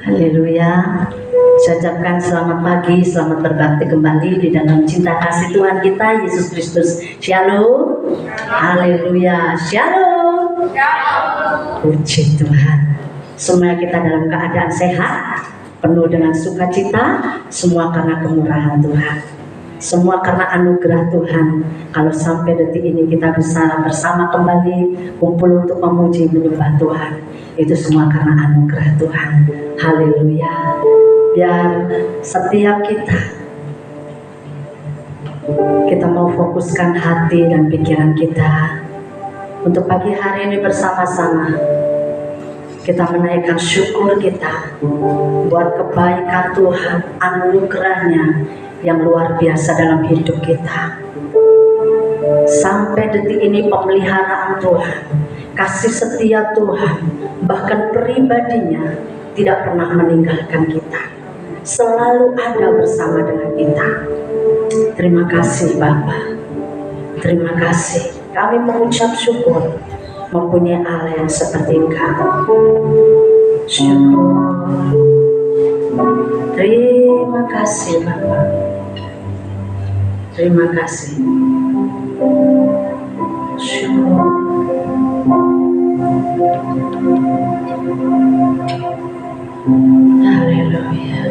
Haleluya. Saya ucapkan selamat pagi, selamat berbakti kembali di dalam cinta kasih Tuhan kita Yesus Kristus. Shalom. Haleluya. Shalom. Puji Tuhan. Semua kita dalam keadaan sehat, penuh dengan sukacita, semua karena kemurahan Tuhan. Semua karena anugerah Tuhan. Kalau sampai detik ini kita bisa bersama kembali kumpul untuk memuji menyembah Tuhan, itu semua karena anugerah Tuhan. Haleluya. Biar setiap kita mau fokuskan hati dan pikiran kita untuk pagi hari ini bersama-sama kita menaikkan syukur kita buat kebaikan Tuhan, anugerahnya yang luar biasa dalam hidup kita. Sampai detik ini pemeliharaan Tuhan, kasih setia Tuhan, bahkan pribadinya tidak pernah meninggalkan kita, selalu ada bersama dengan kita. Terima kasih Bapa, terima kasih. Kami mengucap syukur mempunyai Allah yang seperti Engkau. Syukur. Terima kasih Bapa. Terima kasih. Syukur. Haleluya.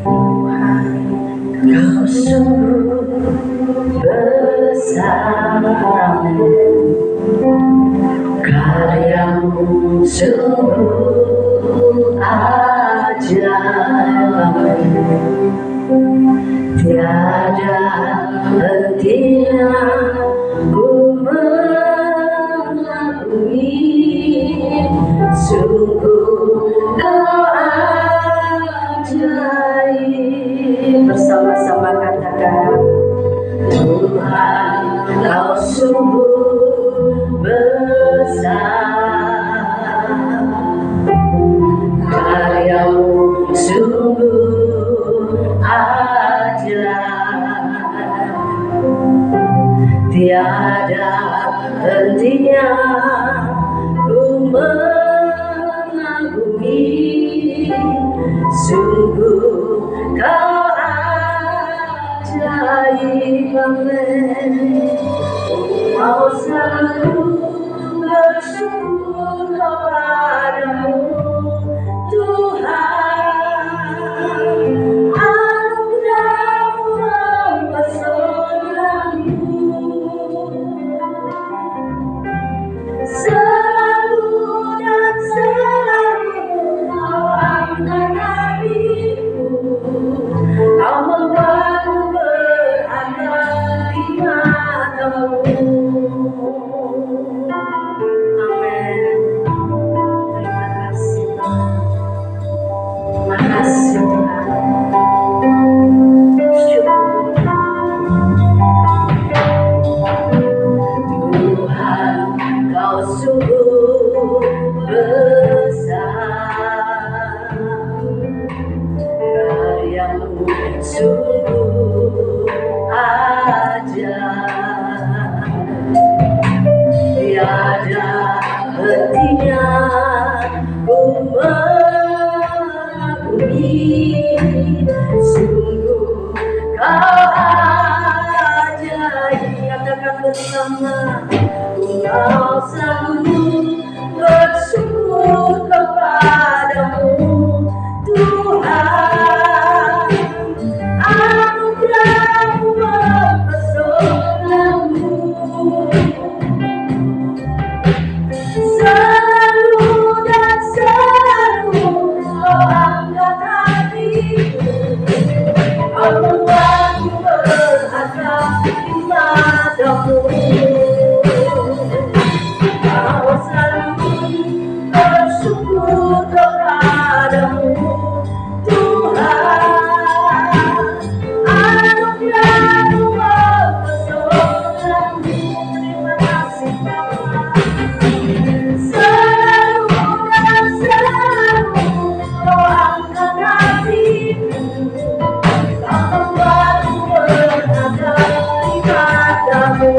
Tuhan, Kau sungguh besar, karyamu sungguh ajaib, tiada hentinya ku mengagumi, sungguh Kau ajaib. Bersama-sama katakan, Tuhan, Kau sungguh besar, karyamu sungguh ajaib, tiada hentinya ku mengagumi, sungguh Kau ajaib. Amin. Mau selalu bersyukur kepadamu Tuhan, anugerah-Mu mempesonaku, selalu dan selalu Kau angkat hatiku, Kau membuatku berharga di mata-Mu. Amin. Terima kasih. Terima kasih Tuhan. Syukur. Tuhan, Kau sungguh besar, karyamu sungguh ajaib, tiada hentinya ku mengagumi, sungguh Kau ajaib. Katakan bersama, Kau selalu bersyukur kepadamu Tuhan, anugerah-Mu mempesonaku, selalu dan selalu Kau angkat hatiku, Kau membuatku berharga di mata-Mu. Kau selalu bersyukur kepadamu Tuhan, anugerah-Mu mempesonaku. Terima kasih Bapa. Selalu dan selalu Kau angkat hatiku, Kau membuatku berharga di mata-Mu.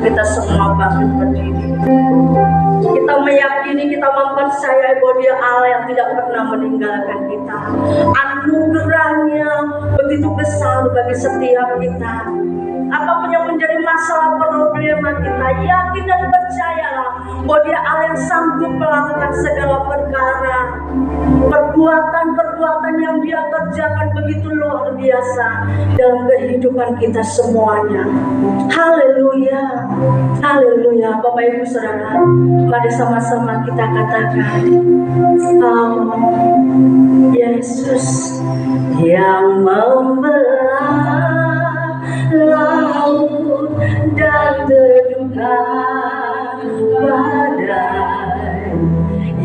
Kita semua bangkit berdiri. Kita meyakini, kita mempercayai bahwa Dia Allah yang tidak pernah meninggalkan kita. Anugerahnya begitu besar bagi setiap kita. Apapun yang menjadi masalah problema kita, yakin dan percayalah bahwa Dia Allah yang sanggup melakukan segala perkara. Perbuatan-perbuatan yang Dia kerjakan begitu luar biasa dalam kehidupan kita semuanya. Haleluya, haleluya. Bapak Ibu Saudara, mari sama-sama kita katakan, Yesus yang membelah laut dan teduhkan badai,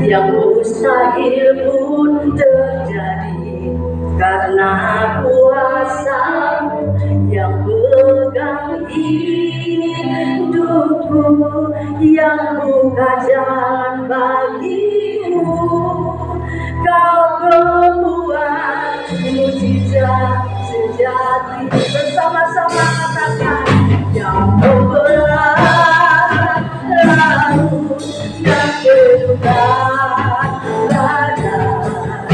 yang mustahil pun terjadi karena kuasa-Mu yang pegang hidupku, yang buka jalan bagimu. Kau pembuat mujizat sejati. Bersama-sama katakan, yang membelah laut dan teduhkan badai,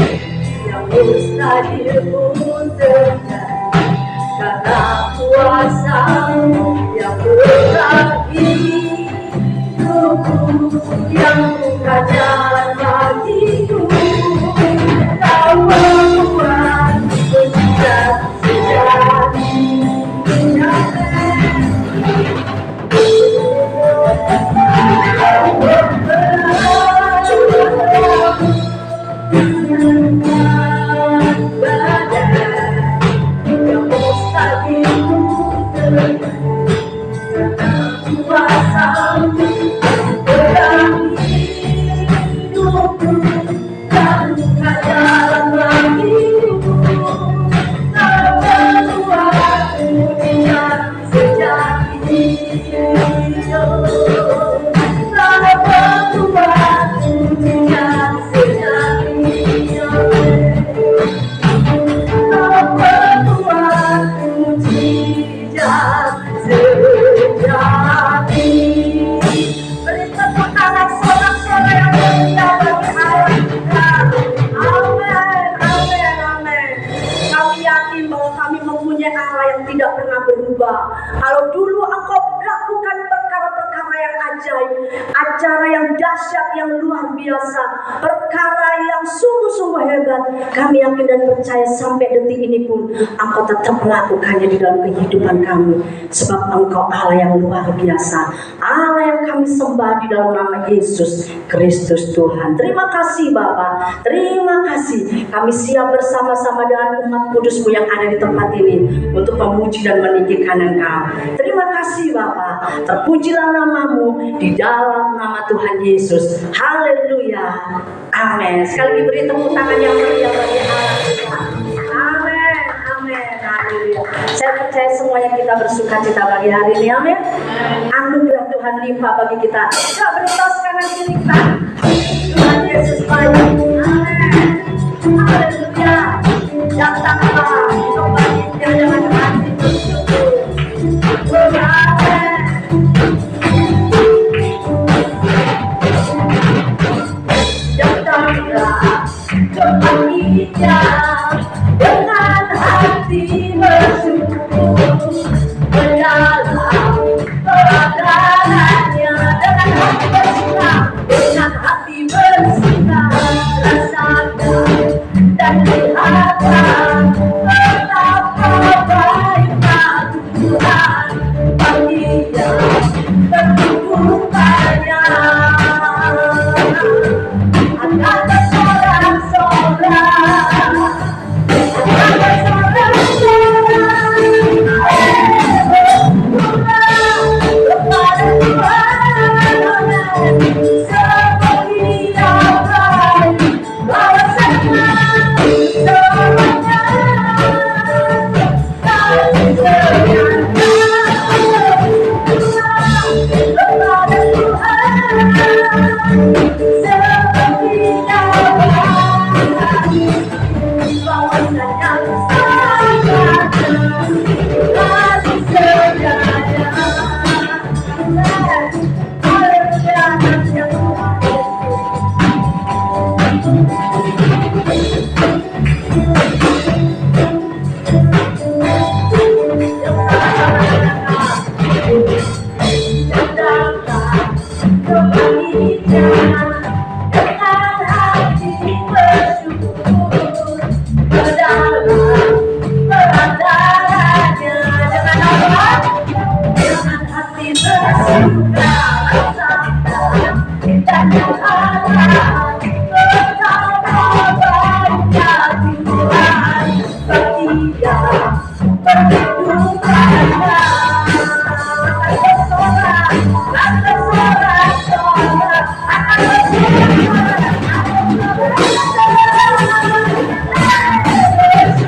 yang mustahil pun terjadi karena kuasa-Mu yang pegang hidupku, yang buka jalan bagiku. Kau membuat mujizat sejati. Kalau dulu engkau lakukan perkara-perkara yang ajaib, acara yang dahsyat, yang luar biasa, perkara yang sungguh-sungguh hebat, kami yakin dan percaya sampai detik ini pun engkau tetap melakukannya di dalam kehidupan kami. Sebab engkau Allah yang luar biasa, Allah yang kami sembah di dalam nama Yesus Kristus Tuhan. Terima kasih Bapa, terima kasih. Kami siap bersama-sama dengan umat kudus-Mu yang ada di tempat ini untuk memuji dan meninggikan Engkau. Terima kasih Bapa. terpujilah namamu di dalam nama Tuhan Yesus. Haleluya, amin. Sekali lagi beri tepuk tangan yang meriah bagi Allah kita. Amin, amin, haleluya. Saya percaya semuanya kita bersuka cita bagi hari ini, amin. Anugerah Tuhan limpah bagi kita. Kita beri tos kanan kiri kita. Tuhan Yesus baik, amin. Haleluya. Datanglah kembalinya dengan hati bersyukur. Amin. Datanglah kembalinya dengan hati bersyukur. Mendalam padarannya dengan hati bersuka, dengan hati bersuka rasakan dan lihatlah betapa baiknya Tuhan bagi yang bersyukurnya. Ada sorak-sorak, ada sorak-sorak, kepada Tuhan seperti yang baik, bahwasanya semuanya kasih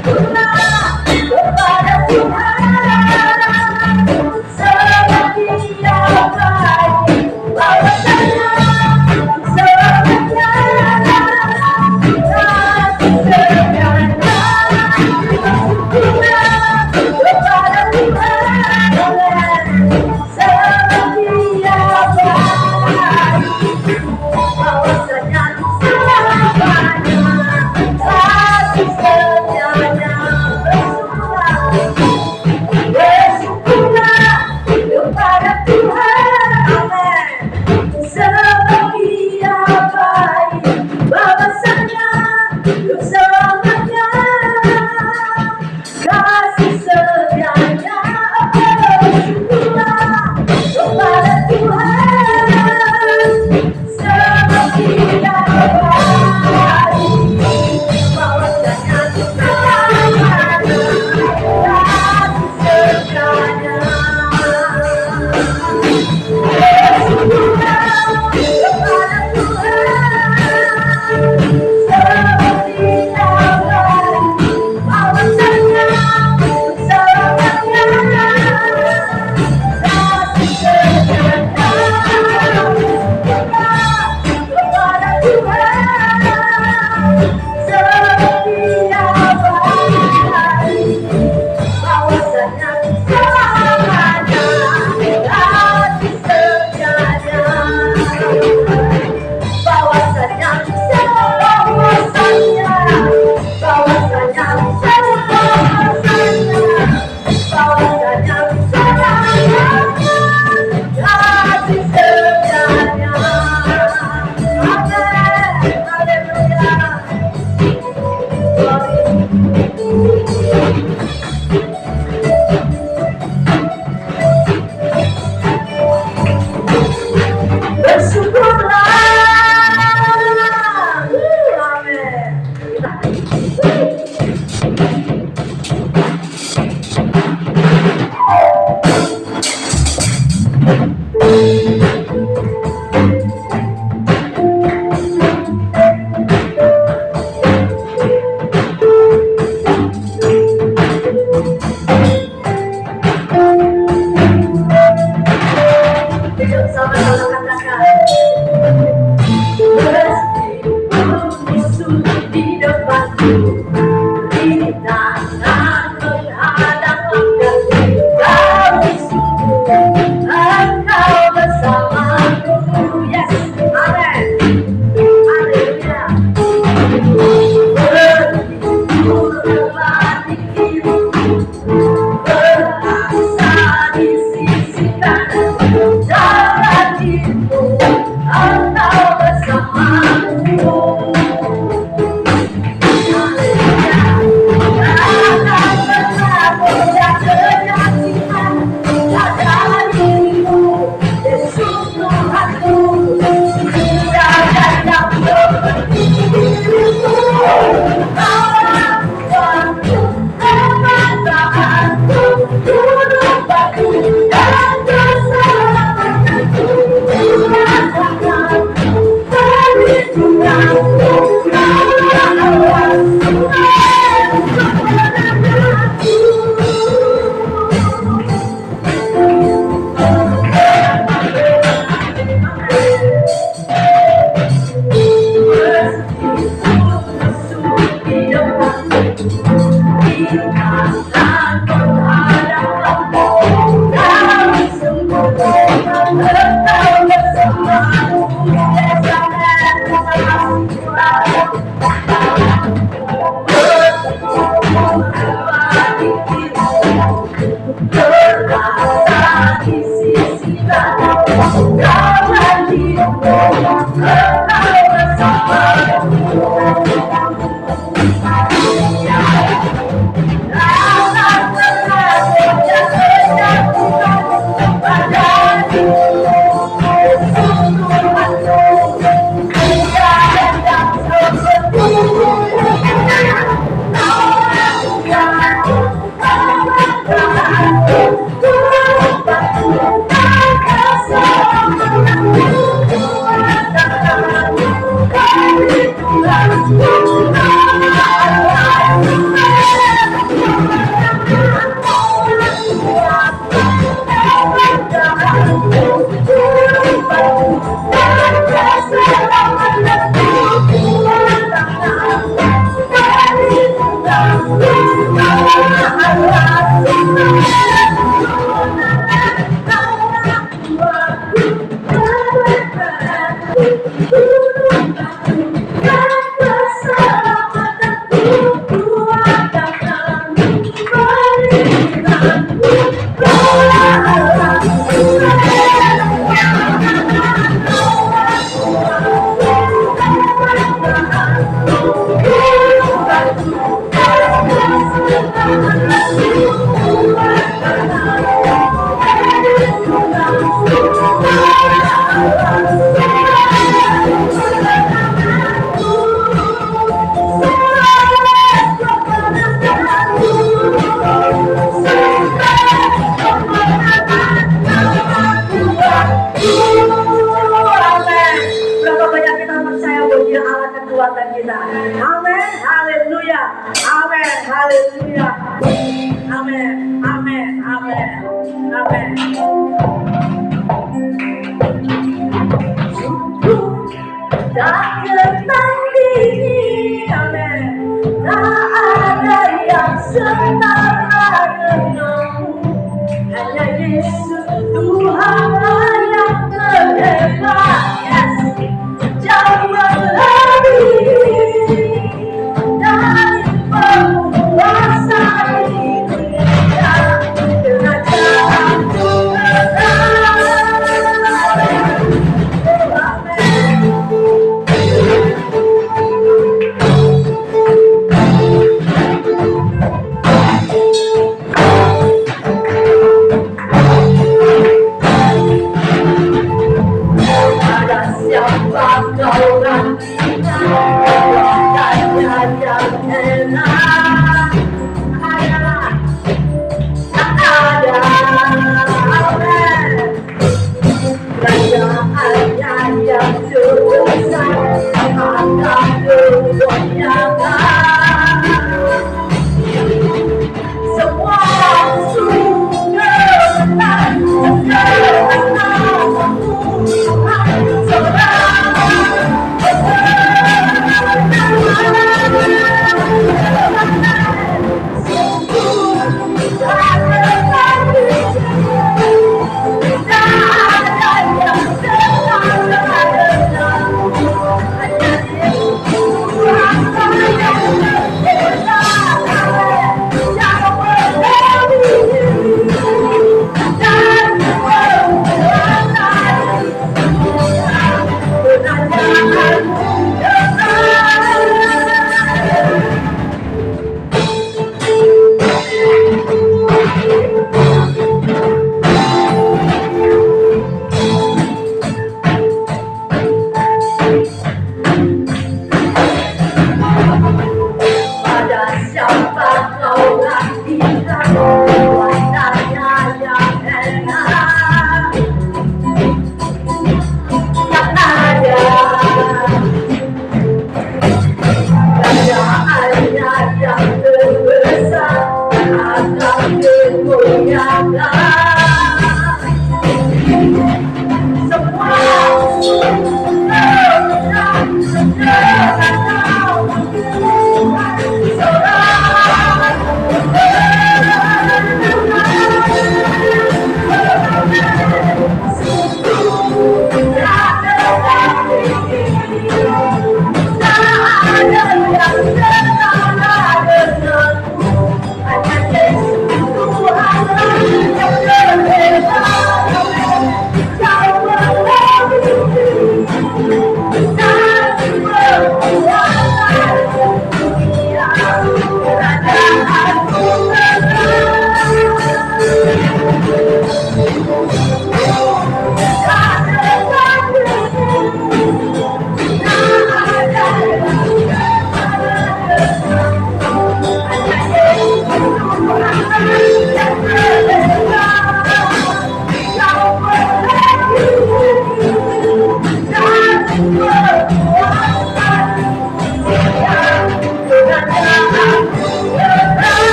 senyata. Kepada Tuhan seperti yang baik, bahwasanya semuanya kasih senyata. Semuanya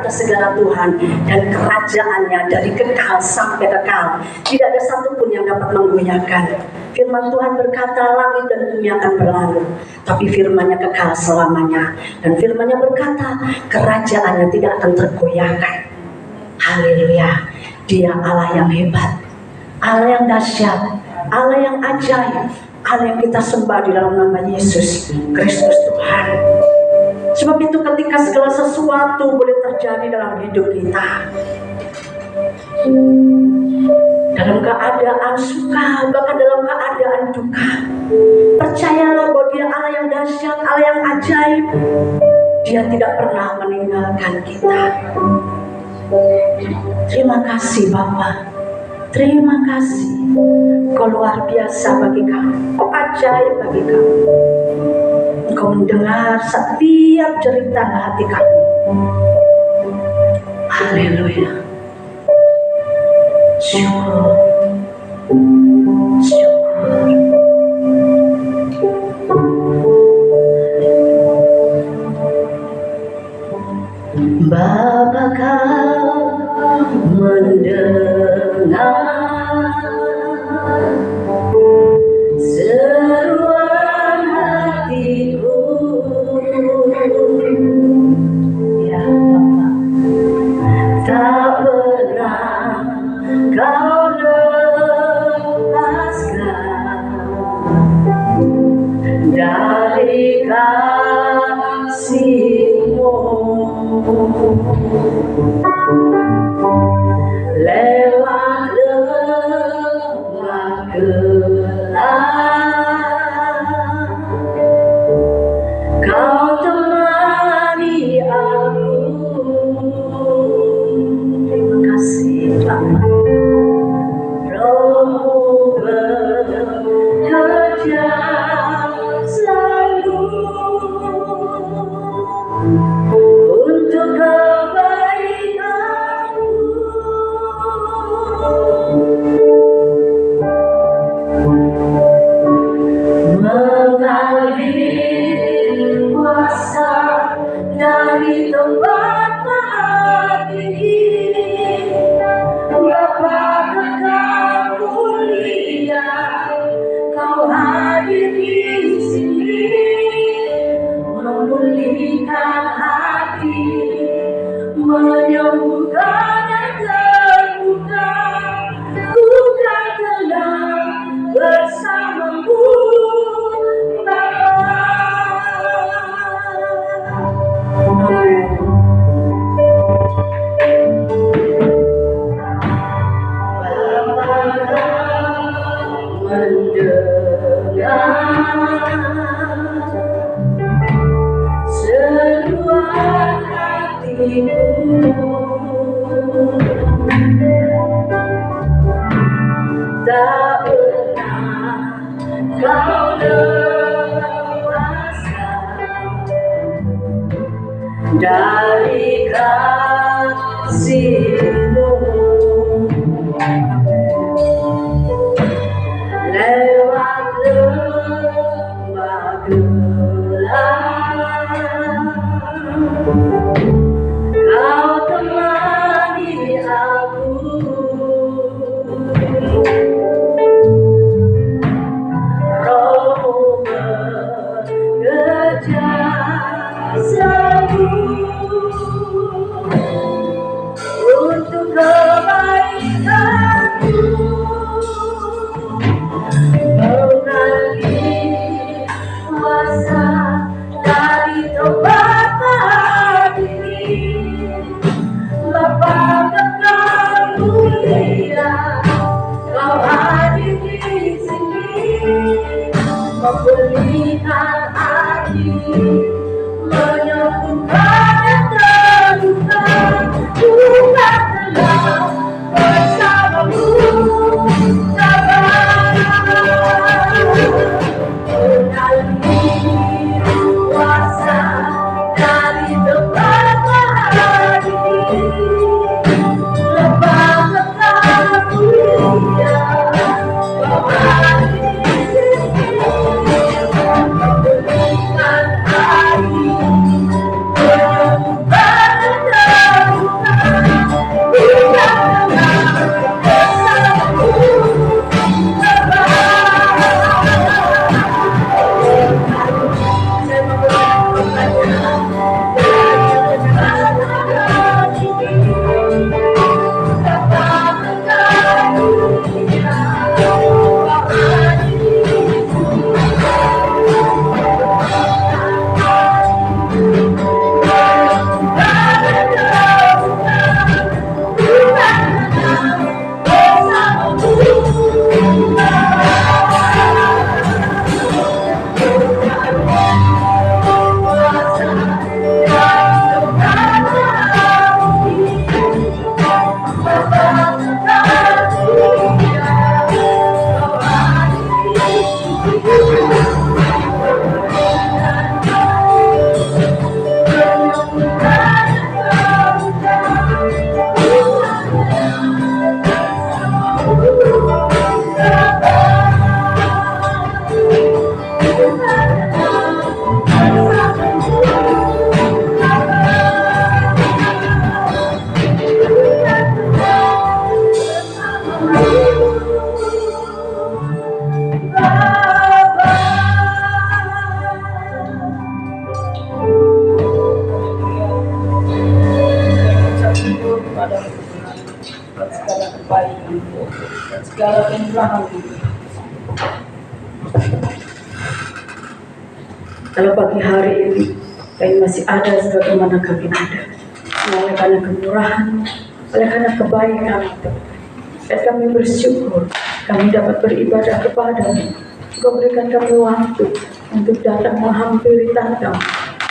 atas segala Tuhan, dan kerajaannya dari kekal sampai kekal. Tidak ada satupun yang dapat menggoyahkan. Firman Tuhan berkata langit dan bumi akan berlalu, tapi firman-Nya kekal selamanya. Dan firman-Nya berkata kerajaannya tidak akan tergoyahkan. Haleluya. Dia Allah yang hebat, Allah yang dahsyat, Allah yang ajaib, Allah yang kita sembah di dalam nama Yesus Kristus Tuhan. Sebab itu ketika segala sesuatu boleh terjadi dalam hidup kita, dalam keadaan suka, bahkan dalam keadaan duka, percayalah bahwa Dia Allah yang dahsyat, Allah yang ajaib. Dia tidak pernah meninggalkan kita. Terima kasih Bapa, terima kasih. Kau luar biasa bagi kami, Kau ajaib bagi kami. Engkau mendengar setiap cerita hati kami. Haleluya. Syukur, syukur. Bapa, Kau mendengar seruan hatiku. Ya Bapa, tak pernah Kau lepaskan dari kasih-Mu. Lewat lembah gelap, Kau temani aku. Terima kasih Bapa. Roh-Mu bekerja selalu untuk kebaikanku. Mengalir kuasa dari tempat maha tinggi, Bapa kekal mulia, Kau hadir di sini, memulihkan hati, menyembuhkan yang terluka. Ku kan tenang bersama-Mu Bapa. Seruan hatiku, tak pernah Kau lepaskan dari kasih-Mu. Lewat lembah gelap, Kau temani aku. Roh-Mu bekerja selalu untuk dan segala kemurahan. Kalau pagi hari ini kami masih ada sebagaimana kami ada, oleh karena kemurahan, oleh karena kebaikan, dan kami bersyukur kami dapat beribadah kepada-Mu. Engkau berikan kami waktu untuk datang menghampiri Tangan.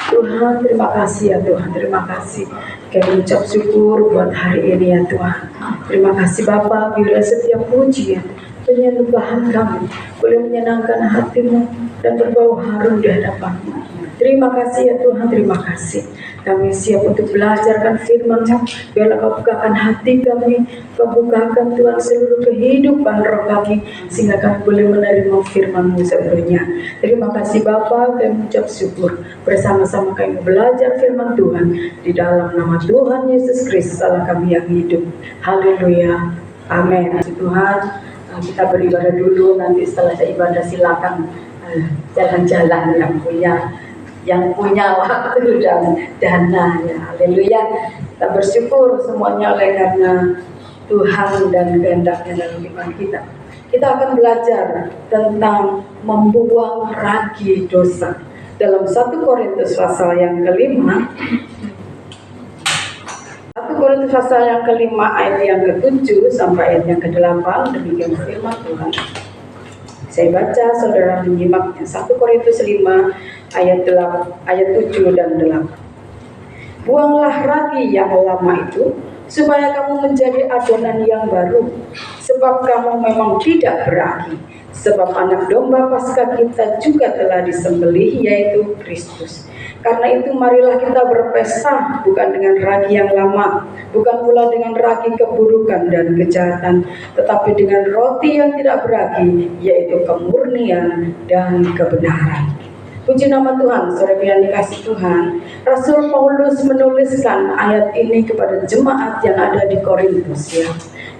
Tuhan, terima kasih ya Tuhan, terima kasih. Kami ucap syukur buat hari ini ya Tuhan. Terima kasih Bapa, bila setiap pujian, penyembahan kami boleh menyenangkan hati-Mu dan berbau harum di hadapan-Mu. Terima kasih ya Tuhan, terima kasih. Kami siap untuk belajarkan firman-Mu. Biarlah Kau bukakan hati kami, Kau bukakan Tuhan seluruh kehidupan roh kami, sehingga kami boleh menerima firman-Mu sepenuhnya. Terima kasih Bapa, kami ucap syukur. Bersama-sama kami belajar firman Tuhan. Di dalam nama Tuhan Yesus Kristus Allah kami yang hidup. Haleluya. Amin. Tuhan, kita beribadah dulu. Nanti setelah ibadah silakan jalan-jalan yang punya waktu dan dana ya. Haleluya. Kita bersyukur semuanya oleh karena Tuhan dan kehendaknya dalam iman kita. Kita akan belajar tentang membuang ragi dosa dalam 1 Korintus pasal yang kelima. 1 Korintus pasal yang kelima ayat yang ke-7 sampai ayat yang ke-8. Demikian firman Tuhan. Saya baca, saudara menyimaknya. 1 Korintus 5 ayat 7 dan 8. Buanglah ragi yang lama itu, supaya kamu menjadi adonan yang baru, sebab kamu memang tidak beragi. Sebab anak domba Paskah kita juga telah disembelih, yaitu Kristus. Karena itu marilah kita berpesta, bukan dengan ragi yang lama, bukan pula dengan ragi keburukan dan kejahatan, tetapi dengan roti yang tidak beragi, yaitu kemurnian dan kebenaran. Puji nama Tuhan, saudara yang dikasih Tuhan. Rasul Paulus menuliskan ayat ini kepada jemaat yang ada di Korintus ya.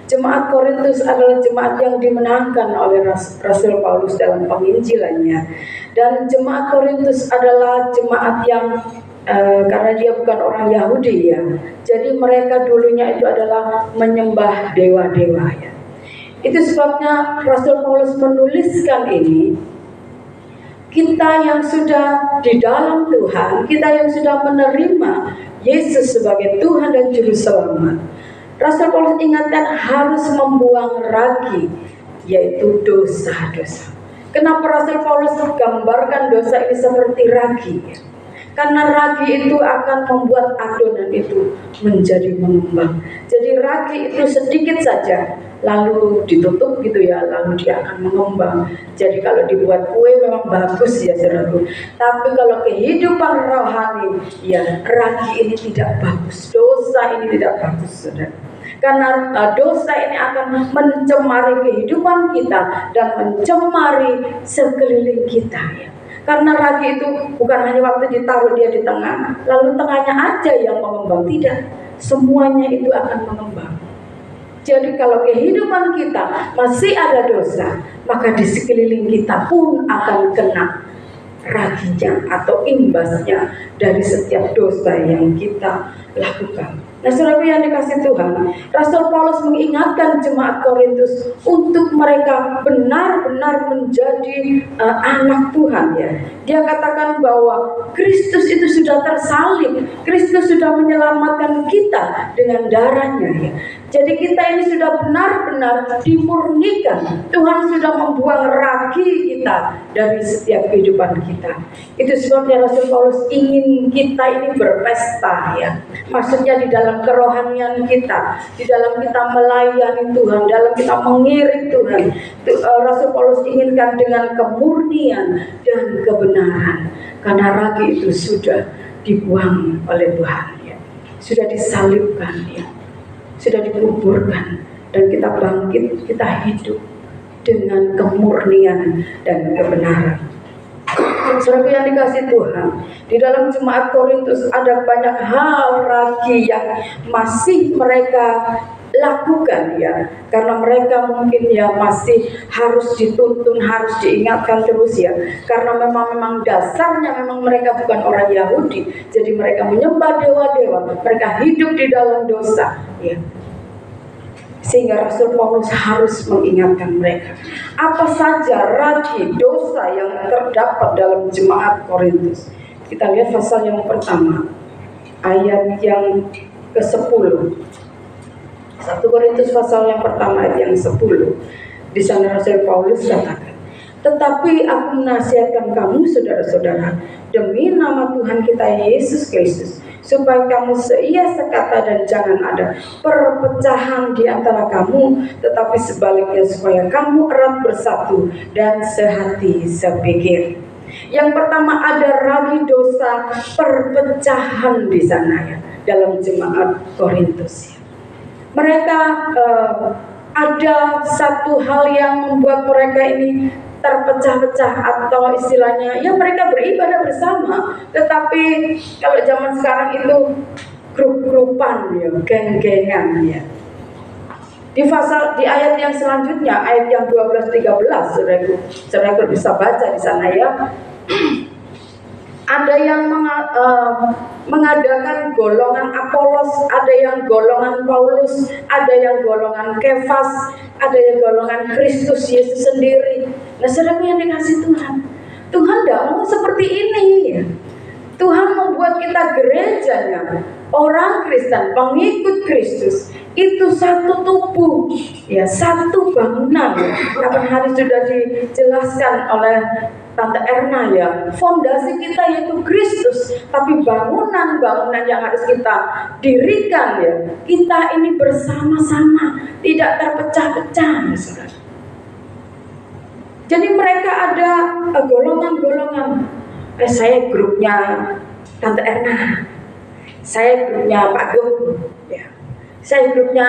Jemaat Korintus adalah jemaat yang dimenangkan oleh Rasul Paulus dalam penginjilannya. Dan jemaat Korintus adalah jemaat yang karena dia bukan orang Yahudi ya. Jadi mereka dulunya itu adalah menyembah dewa-dewa ya. Itu sebabnya Rasul Paulus menuliskan ini. Kita yang sudah di dalam Tuhan, kita yang sudah menerima Yesus sebagai Tuhan dan Juru Selamat, Rasul Paulus ingatkan harus membuang ragi, yaitu dosa-dosa. Kenapa Rasul Paulus gambarkan dosa ini seperti ragi? Karena ragi itu akan membuat adonan itu menjadi mengembang. Jadi ragi itu sedikit saja, lalu ditutup gitu ya, lalu dia akan mengembang. Jadi kalau dibuat kue memang bagus ya saudaraku. Tapi kalau kehidupan rohani, ya ragi ini tidak bagus. Dosa ini tidak bagus saudara. Karena dosa ini akan mencemari kehidupan kita dan mencemari sekeliling kita ya. Karena ragi itu bukan hanya waktu ditaruh dia di tengah, lalu tengahnya aja yang mengembang, tidak. Semuanya itu akan mengembang. Jadi kalau kehidupan kita masih ada dosa, maka di sekeliling kita pun akan kena raginya atau imbasnya dari setiap dosa yang kita lakukan. Nah, saudara yang dikasih Tuhan, Rasul Paulus mengingatkan jemaat Korintus untuk mereka benar-benar menjadi anak Tuhan ya. Dia katakan bahwa Kristus itu sudah tersalib, Kristus sudah menyelamatkan kita dengan darahnya ya. Jadi kita ini sudah benar-benar dimurnikan. Tuhan sudah membuang ragi kita dari setiap kehidupan kita. Itu sebabnya Rasul Paulus ingin kita ini berpesta ya. Maksudnya di dalam kerohanian kita, di dalam kita melayani Tuhan, dalam kita mengiring Tuhan. Rasul Paulus inginkan dengan kemurnian dan kebenaran. Karena ragi itu sudah dibuang oleh Tuhan ya. Sudah disalibkan ya. Sudah dikuburkan dan kita bangkit, kita hidup dengan kemurnian dan kebenaran. Saudara yang dikasih Tuhan, di dalam jemaat Korintus ada banyak hal ragi yang masih mereka lakukan ya, karena mereka mungkin ya masih harus dituntun, harus diingatkan terus ya, karena memang dasarnya memang mereka bukan orang Yahudi, jadi mereka menyembah dewa-dewa, mereka hidup di dalam dosa ya. Sehingga Rasul Paulus harus mengingatkan mereka apa saja ragi dosa yang terdapat dalam jemaat Korintus. Kita lihat pasal yang pertama, ayat yang ke-10. 1 Korintus pasal yang pertama ayat yang 10. Di sana Rasul Paulus katakan, tetapi aku menasihatkan kamu saudara-saudara demi nama Tuhan kita Yesus Kristus, supaya kamu seia sekata dan jangan ada perpecahan di antara kamu, tetapi sebaliknya supaya kamu erat bersatu dan sehati sepikir. Yang pertama ada ragi dosa perpecahan di sana ya, dalam jemaat Korintus. Mereka ada satu hal yang membuat mereka ini terpecah-pecah, atau istilahnya ya mereka beribadah bersama, tetapi kalau zaman sekarang itu grup-grupan ya, geng-gengan ya. Di ayat yang selanjutnya, ayat yang 12-13, saudara bisa baca di sana ya. Ada yang mengadakan golongan Apolos, ada yang golongan Paulus, ada yang golongan Kefas, ada yang golongan Kristus Yesus sendiri. Nah, saudara yang dikasih Tuhan, Tuhan tidak mau seperti ini ya. Tuhan membuat kita gerejanya, orang Kristen, pengikut Kristus itu satu tubuh, ya, satu bangunan. Kapan hari sudah dijelaskan oleh Tante Erna ya, fondasi kita yaitu Kristus, tapi bangunan-bangunan yang harus kita dirikan ya, kita ini bersama-sama, tidak terpecah-pecah ya, saudara. Jadi mereka ada golongan-golongan. Saya grupnya Tante Erna, saya grupnya Pak Gung, ya. Saya grupnya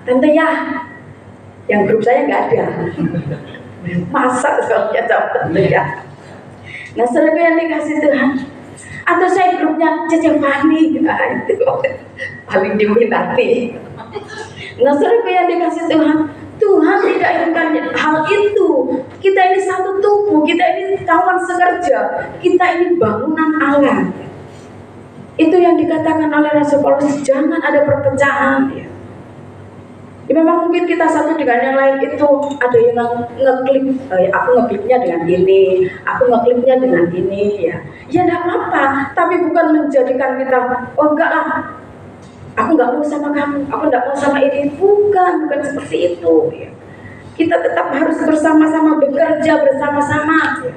Tante Yah, yang grup saya nggak ada. Masa soalnya Tante Yah. Nah, saudara yang dikasih Tuhan, atau saya grupnya Cece Fani, nah, itu paling diminati. Nah, saudara yang dikasih Tuhan, Tuhan tidak inginkan hal itu. Kita ini satu tubuh, kita ini kawan sekerja, kita ini bangunan Allah. Itu yang dikatakan oleh Rasul Paulus, jangan ada perpecahan ya. Ya, memang mungkin kita satu dengan yang lain itu ada yang ngeklik, aku ngekliknya dengan ini, aku ngekliknya dengan ini ya. Ya tidak apa-apa, tapi bukan menjadikan kita, oh enggak lah, aku nggak mau sama kamu, aku nggak mau sama ini. Bukan seperti itu ya. Kita tetap harus bersama-sama bekerja bersama-sama ya.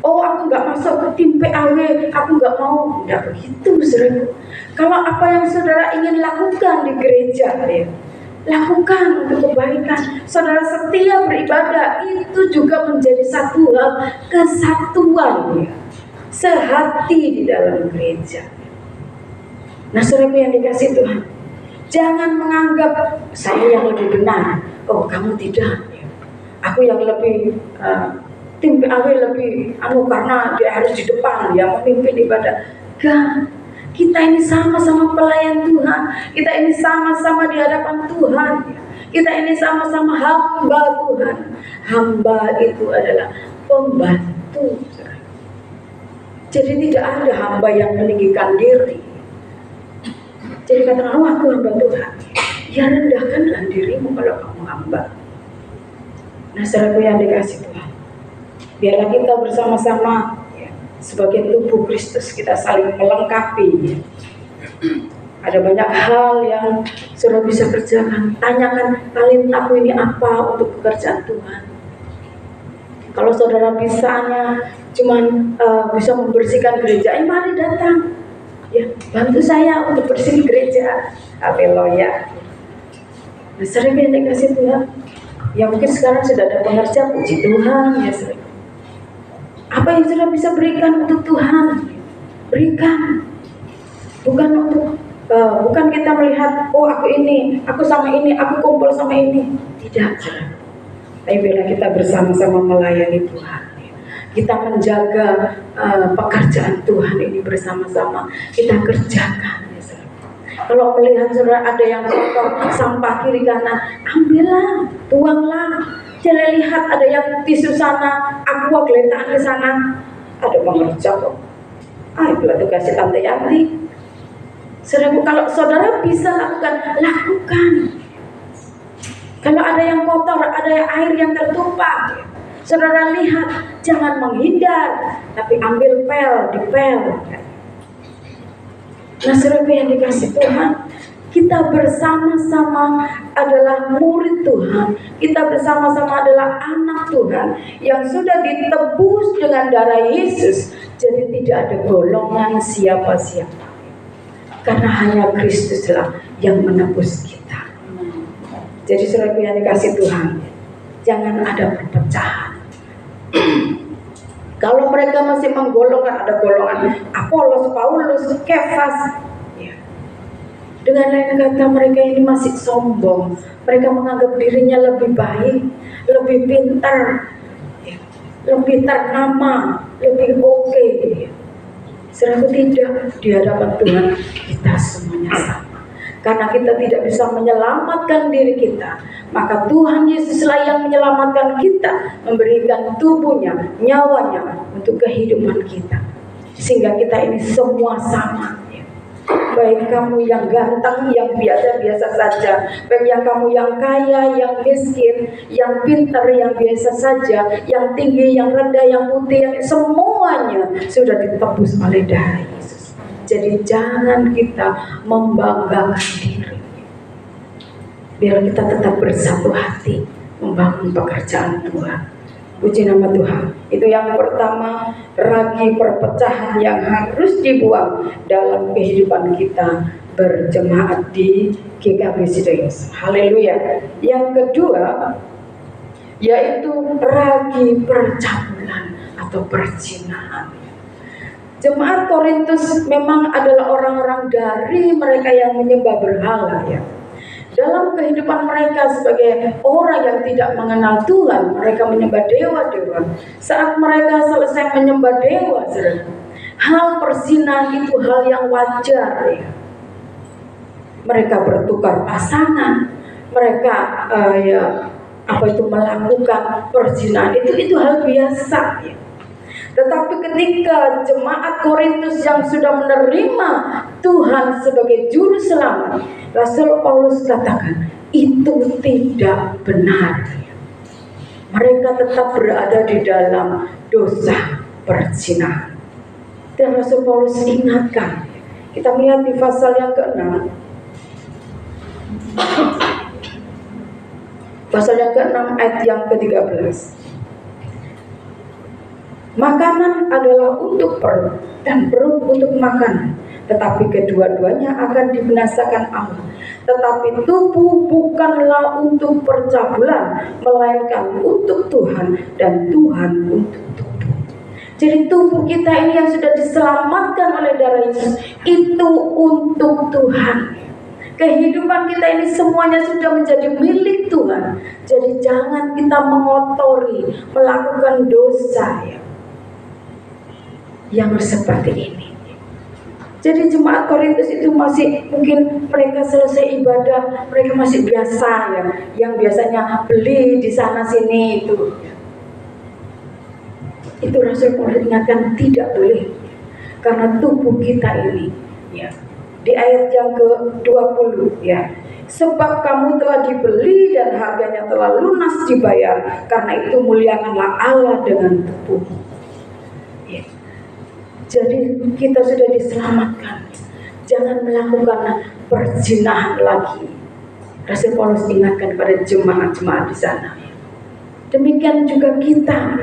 Oh, aku nggak masuk ke tim PAW, aku nggak mau. Tidak begitu, saudara. Kalau apa yang saudara ingin lakukan di gereja ya, lakukan untuk kebaikan. Saudara setia beribadah, itu juga menjadi satu hal kesatuan ya, sehati di dalam gereja. Nah, saudara yang dikasih Tuhan, jangan menganggap saya yang lebih benar. Oh, kamu tidak. Aku yang lebih tim PAW lebih karena dia harus di depan, dia memimpin ibadah. Enggak. Kita ini sama-sama pelayan Tuhan. Kita ini sama-sama di hadapan Tuhan. Kita ini sama-sama hamba Tuhan. Hamba itu adalah pembantu. Jadi tidak ada hamba yang meninggikan diri. Jadi katakan, oh aku hamba Tuhan. Ya rendahkanlah dirimu kalau kamu hamba. Nah, saudaraku yang dikasih Tuhan, biarlah kita bersama-sama ya, sebagai tubuh Kristus kita saling melengkapi ya. Ada banyak hal yang saudara bisa kerjakan. Tanyakan, talentaku ini apa untuk pekerjaan Tuhan. Kalau saudara bisanya cuman bisa membersihkan gereja, mari datang ya, bantu saya untuk bersih gereja. Haleluya. Nah, sering yang dikasih Tuhan, ya mungkin sekarang sudah ada pengerja, puji Tuhan ya sering. Apa yang sudah bisa berikan untuk Tuhan, berikan. Bukan kita melihat, oh aku ini, aku sama ini, aku kumpul sama ini. Tidak. Tapi bila kita bersama-sama melayani Tuhan, kita menjaga pekerjaan Tuhan ini bersama-sama, kita kerjakan. Kalau melihat saudara ada yang kotor, sampah kiri kanan, ambillah, tuanglah. Jangan lihat ada yang tisu sana, aqua geletaan ke sana, ada pengerja kok. Itulah tugasnya Tante Yanti. Saudaraku, kalau saudara bisa lakukan, lakukan. Kalau ada yang kotor, ada yang air yang tertumpah, saudara lihat, jangan menghindar, tapi ambil pel, dipel. Nah, saudara yang dikasih Tuhan, kita bersama-sama adalah murid Tuhan. Kita bersama-sama adalah anak Tuhan yang sudah ditebus dengan darah Yesus. Jadi tidak ada golongan siapa-siapa. Karena hanya Kristuslah yang menebus kita. Jadi saudara yang dikasih Tuhan, jangan ada perpecahan. Kalau mereka masih menggolongkan, ada golongan Apolos, Paulus, Kefas, ya. Dengan lain kata, mereka ini masih sombong. Mereka menganggap dirinya lebih baik, lebih pintar, ya, lebih ternama, lebih oke. Saudara, tidak, di hadapan Tuhan kita semuanya sama. Karena kita tidak bisa menyelamatkan diri kita, maka Tuhan Yesuslah yang menyelamatkan kita, memberikan tubuhnya, nyawanya untuk kehidupan kita, sehingga kita ini semua sama. Baik kamu yang ganteng, yang biasa-biasa saja, baik yang kamu yang kaya, yang miskin, yang pintar, yang biasa saja, yang tinggi, yang rendah, yang putih, yang semuanya sudah ditebus oleh darah Yesus. Jadi jangan kita membanggakan diri. Biar kita tetap bersatu hati membangun pekerjaan Tuhan. Puji nama Tuhan. Itu yang pertama, ragi perpecahan yang harus dibuang dalam kehidupan kita berjemaat di GKB Sidoyos. Haleluya. Yang kedua, yaitu ragi percabulan atau perzinahan. Jemaat Korintus memang adalah orang-orang dari mereka yang menyembah berhala, ya. Dalam kehidupan mereka sebagai orang yang tidak mengenal Tuhan, mereka menyembah dewa-dewa. Saat mereka selesai menyembah dewa, hal perzinahan itu hal yang wajar, ya. Mereka bertukar pasangan, mereka melakukan perzinahan itu hal biasa, ya. Tetapi ketika jemaat Korintus yang sudah menerima Tuhan sebagai juru selamat, Rasul Paulus katakan itu tidak benar. Mereka tetap berada di dalam dosa perzinahan. Dan Rasul Paulus ingatkan. Kita melihat di pasal yang ke-6. Pasal yang ke-6 ayat yang ke-13. Makanan adalah untuk perut dan perut untuk makanan, tetapi kedua-duanya akan dibinasakan Allah. Tetapi tubuh bukanlah untuk percabulan, melainkan untuk Tuhan, dan Tuhan untuk tubuh. Jadi tubuh kita ini yang sudah diselamatkan oleh darah Yesus itu untuk Tuhan. Kehidupan kita ini semuanya sudah menjadi milik Tuhan. Jadi jangan kita mengotori, melakukan dosa, ya, yang seperti ini. Jadi jemaat Korintus itu masih, mungkin mereka selesai ibadah, mereka masih biasa, ya, yang biasanya beli di sana sini itu. Itu Rasul Paulus ingatkan tidak boleh, karena tubuh kita ini, ya, di ayat yang ke-20, ya, sebab kamu telah dibeli dan harganya telah lunas dibayar, karena itu muliakanlah Allah dengan tubuhmu. Jadi kita sudah diselamatkan. Jangan melakukan perzinahan lagi. Rasul Paulus ingatkan pada jemaat-jemaat di sana. Demikian juga kita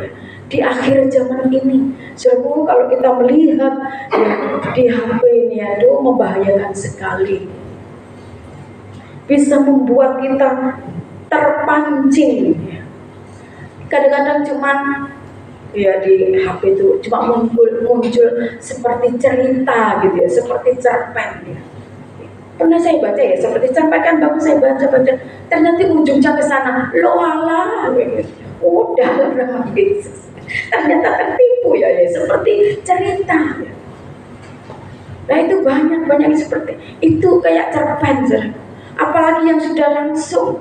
di akhir zaman ini. Saudara, kalau kita melihat, ya, di HP ini, aduh, membahayakan sekali. Bisa membuat kita terpancing. Kadang-kadang cuman, ya, di HP itu cuma muncul seperti cerita gitu, ya, seperti cerpen, ya. Pernah saya baca, ya, seperti cerpen kan bagus, saya baca, ternyata ujungnya ke sana, lo alah, udah berapa Yesus, ternyata tertipu, ya, seperti cerita, ya. Nah itu banyak seperti itu, kayak cerpen, apalagi yang sudah langsung.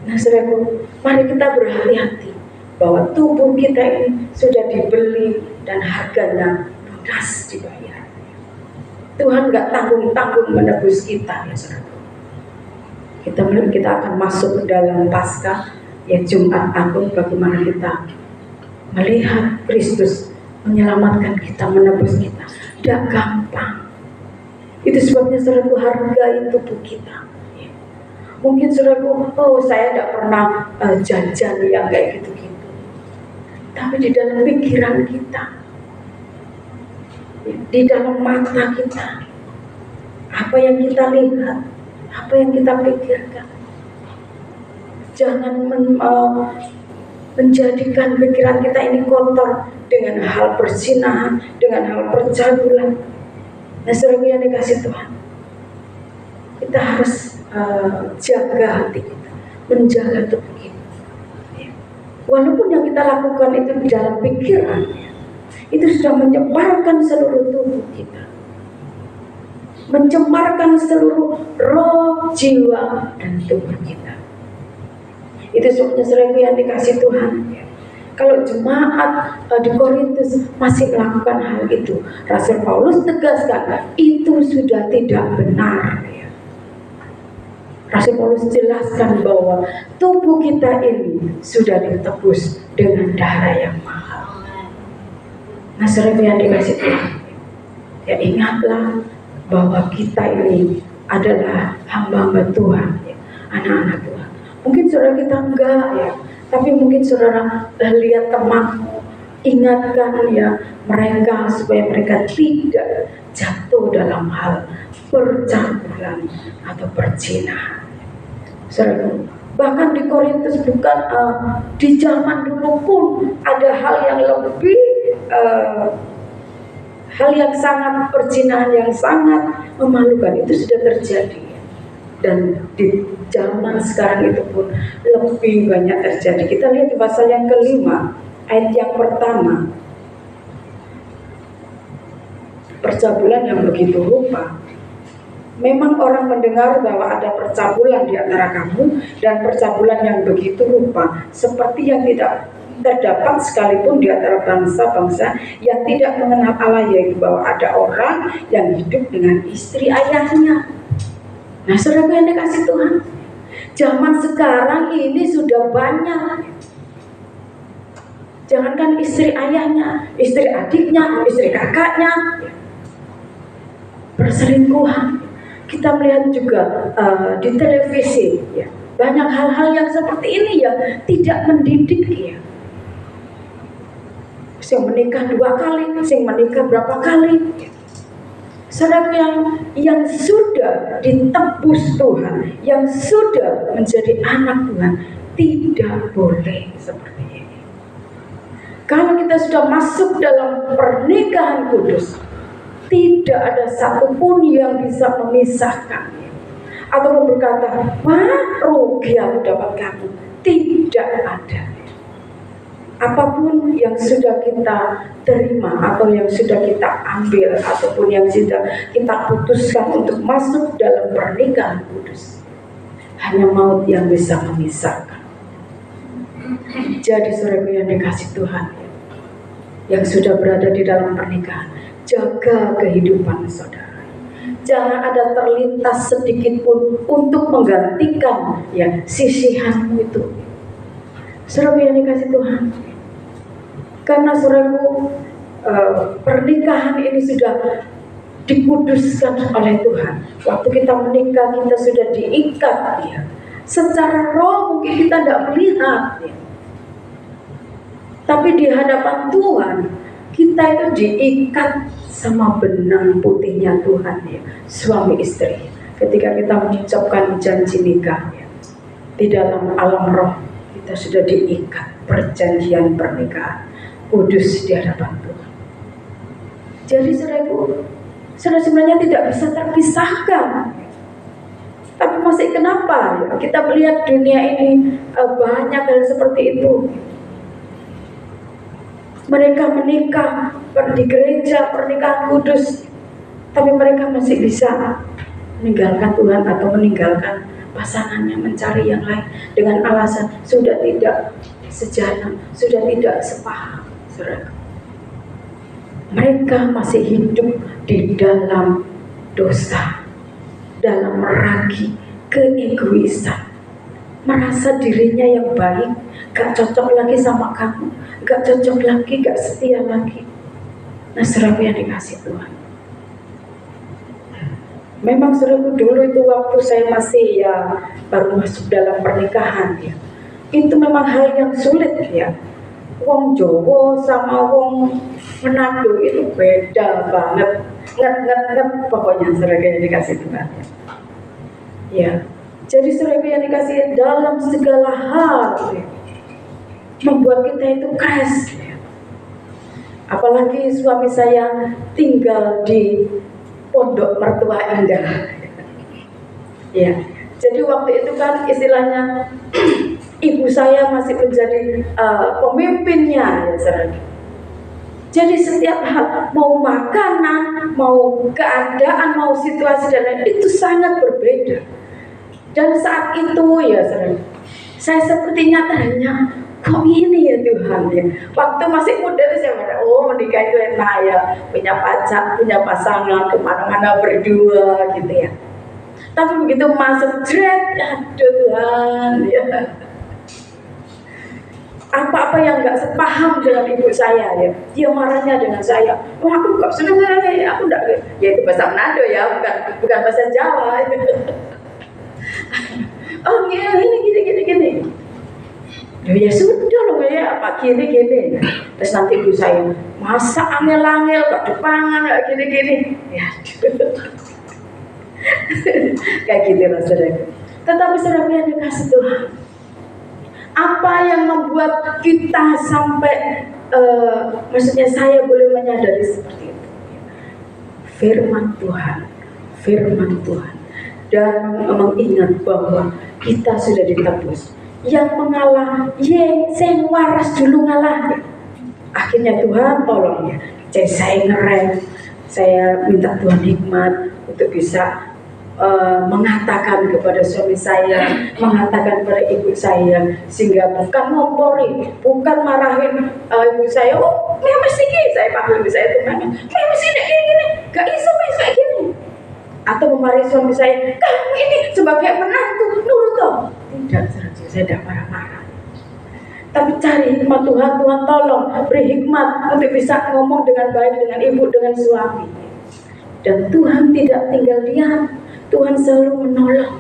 Nah saudaraku, mari kita berhati-hati bahwa tubuh kita ini sudah dibeli dan harganya lunas dibayar. Tuhan nggak tanggung-tanggung menebus kita, ya saudara. Kita akan masuk ke dalam Paskah, ya Jumat Agung, bagaimana kita melihat Kristus menyelamatkan kita, menebus kita. Tidak gampang. Itu sebabnya saudaraku, hargai tubuh kita. Mungkin saudaraku, oh saya tidak pernah jajan yang kayak gitu-gitu. Tapi di dalam pikiran kita, di dalam mata kita, apa yang kita lihat, apa yang kita pikirkan, jangan menjadikan pikiran kita ini kotor dengan hal perzinahan, dengan hal percabulan. Nah, saudara yang dikasih Tuhan, kita harus jaga hati kita, menjaga tubuh kita. Walaupun yang kita lakukan itu di dalam pikiran, itu sudah menyebarkan seluruh tubuh kita, mencemarkan seluruh roh, jiwa, dan tubuh kita. Itu sebabnya saudara yang dikasih Tuhan, kalau jemaat di Korintus masih melakukan hal itu, Rasul Paulus tegaskan itu sudah tidak benar. Rasul Paulus jelaskan bahwa tubuh kita ini sudah ditebus dengan darah yang mahal. Nah, saudara yang dikasih Tuhan, ya ingatlah bahwa kita ini adalah hamba-hamba Tuhan, ya, anak-anak Tuhan. Mungkin saudara kita enggak, ya, tapi mungkin saudara lihat temanmu, ingatkan ya mereka supaya mereka tidak jatuh dalam hal percabulan atau perzinahan. Saudara, bahkan di Korintus bukan di zaman dulu pun ada hal yang lebih hal yang sangat perzinahan yang sangat memalukan itu sudah terjadi. Dan di zaman sekarang itu pun lebih banyak terjadi. Kita lihat di pasal yang kelima, ayat yang pertama. Percabulan yang begitu rupa. Memang orang mendengar bahwa ada percabulan di antara kamu, dan percabulan yang begitu rupa, seperti yang tidak terdapat sekalipun di antara bangsa-bangsa yang tidak mengenal Allah, yaitu bahwa ada orang yang hidup dengan istri ayahnya. Nah, saudara yang dikasih Tuhan, zaman sekarang ini sudah banyak. Jangankan istri ayahnya, istri adiknya, istri kakaknya, perselingkuhan. Kita melihat juga di televisi, ya, banyak hal-hal yang seperti ini yang tidak mendidik, ya. Yang menikah 2 kali, yang menikah berapa kali. Saudara yang sudah ditebus Tuhan, yang sudah menjadi anak Tuhan, tidak boleh seperti ini. Kalau kita sudah masuk dalam pernikahan kudus, tidak ada satupun yang bisa memisahkan atau berkata, wah rugi aku dapat kamu. Tidak ada. Apapun yang sudah kita terima atau yang sudah kita ambil ataupun yang sudah kita putuskan untuk masuk dalam pernikahan kudus, hanya maut yang bisa memisahkan. Jadi saudara yang dikasih Tuhan, yang sudah berada di dalam pernikahan, jaga kehidupan saudara. Jangan ada terlintas sedikit pun untuk menggantikan ya sisihanmu itu. Saudara yang dikasih Tuhan, karena saudaraku pernikahan ini sudah dikuduskan oleh Tuhan. Waktu kita menikah kita sudah diikat ya. Secara roh mungkin kita tidak melihat ya. Tapi di hadapan Tuhan kita itu diikat sama benang putihnya Tuhan ya, suami istri. Ketika kita mengucapkan janji nikah ya, di dalam alam roh kita sudah diikat perjanjian pernikahan kudus di hadapan Tuhan. Jadi saudaraku, saudara sebenarnya tidak bisa terpisahkan. Tapi masih kenapa ya? Kita melihat dunia ini banyak hal seperti itu. Mereka menikah di gereja pernikahan kudus, tapi mereka masih bisa meninggalkan Tuhan atau meninggalkan pasangannya, mencari yang lain dengan alasan sudah tidak sejalan, sudah tidak sepaham. Saudara, mereka masih hidup di dalam dosa, dalam meragi keegoisan, merasa dirinya yang baik, gak cocok lagi sama kamu, gak cocok lagi, gak setia lagi. Nah, saudaraku yang dikasih Tuhan, memang saudaraku dulu itu waktu saya masih baru masuk dalam pernikahan ya, itu memang hal yang sulit ya. Wong Jawa sama wong Manado itu beda banget, nget pokoknya saudaraku yang dikasih Tuhan ya. Jadi saudaraku yang dikasih, dalam segala hal ya, membuat kita itu crash ya. Apalagi suami saya tinggal di Pondok Mertua Indah ya. Jadi waktu itu kan istilahnya ibu saya masih menjadi pemimpinnya ya saudara. Jadi setiap hal, mau makanan, mau keadaan, mau situasi dan lain itu sangat berbeda. Dan saat itu ya saudara, saya sepertinya tanya, kok ini ya Tuhan ya. Waktu masih muda saya merasa, oh menikah itu enak ya, punya pacar, punya pasangan, kemana-mana berdua gitu ya. Tapi begitu masuk dread, aduh Tuhan ya, apa-apa yang nggak sepaham dengan ibu saya ya, dia marahnya dengan saya. Oh aku kok seneng ya, aku enggak, ya itu bahasa Manado ya, bukan bahasa Jawa. Oh gini. Ya sudah loh ya, apa gini. Terus nanti ibu saya masak angel-angel, gak depangan, gak gini. Ya, kayak gitu lah saudara. Tetapi saudara yang dikasih Tuhan, apa yang membuat kita sampai, maksudnya saya boleh menyadari seperti itu? Firman Tuhan, dan mengingat bahwa kita sudah ditebus. Yang mengalah, sing waras dulu ngalah. Akhirnya Tuhan tolong ya. Jadi saya ngerem, saya minta Tuhan hikmat untuk bisa mengatakan kepada suami saya, mengatakan kepada ibu saya, sehingga bukan ngompori, bukan marahin ibu saya. Oh, mesti gini, saya panggil ibu saya itu mesti gini, gak iso kayak gini. Atau memarahi suami saya, kamu ini sebagai menantu nurut toh. Tidak, saya tidak marah-marah. Tapi cari hikmat Tuhan, Tuhan tolong beri hikmat untuk bisa ngomong dengan baik dengan ibu, dengan suami. Dan Tuhan tidak tinggal diam, Tuhan selalu menolong.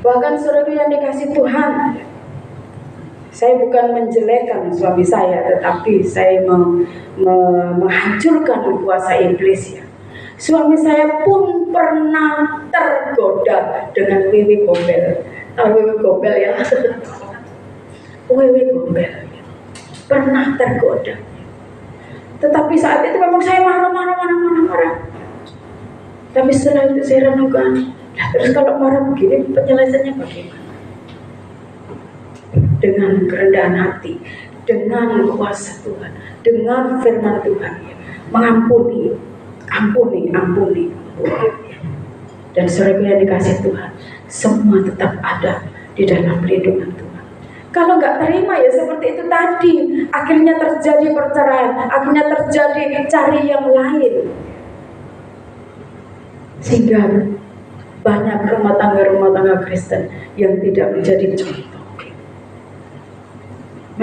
Bahkan saudara yang dikasih Tuhan, saya bukan menjelekkan suami saya, tetapi saya menghancurkan kuasa iblis ya. Suami saya pun pernah tergoda dengan wewe gombel. Wewe gombel ya. Wewe gombel. Pernah tergoda. Tetapi saat itu memang saya marah. Tapi setelah itu saya renungkan, terus kalau marah begini penyelesaiannya bagaimana? Dengan kerendahan hati, dengan kuasa Tuhan, dengan firman Tuhan, mengampuni. Ampuni. Dan saudara yang dikasih Tuhan, semua tetap ada di dalam perlindungan Tuhan. Kalau nggak terima ya seperti itu tadi, akhirnya terjadi perceraian, akhirnya terjadi cari yang lain, sehingga banyak rumah tangga Kristen yang tidak menjadi contoh.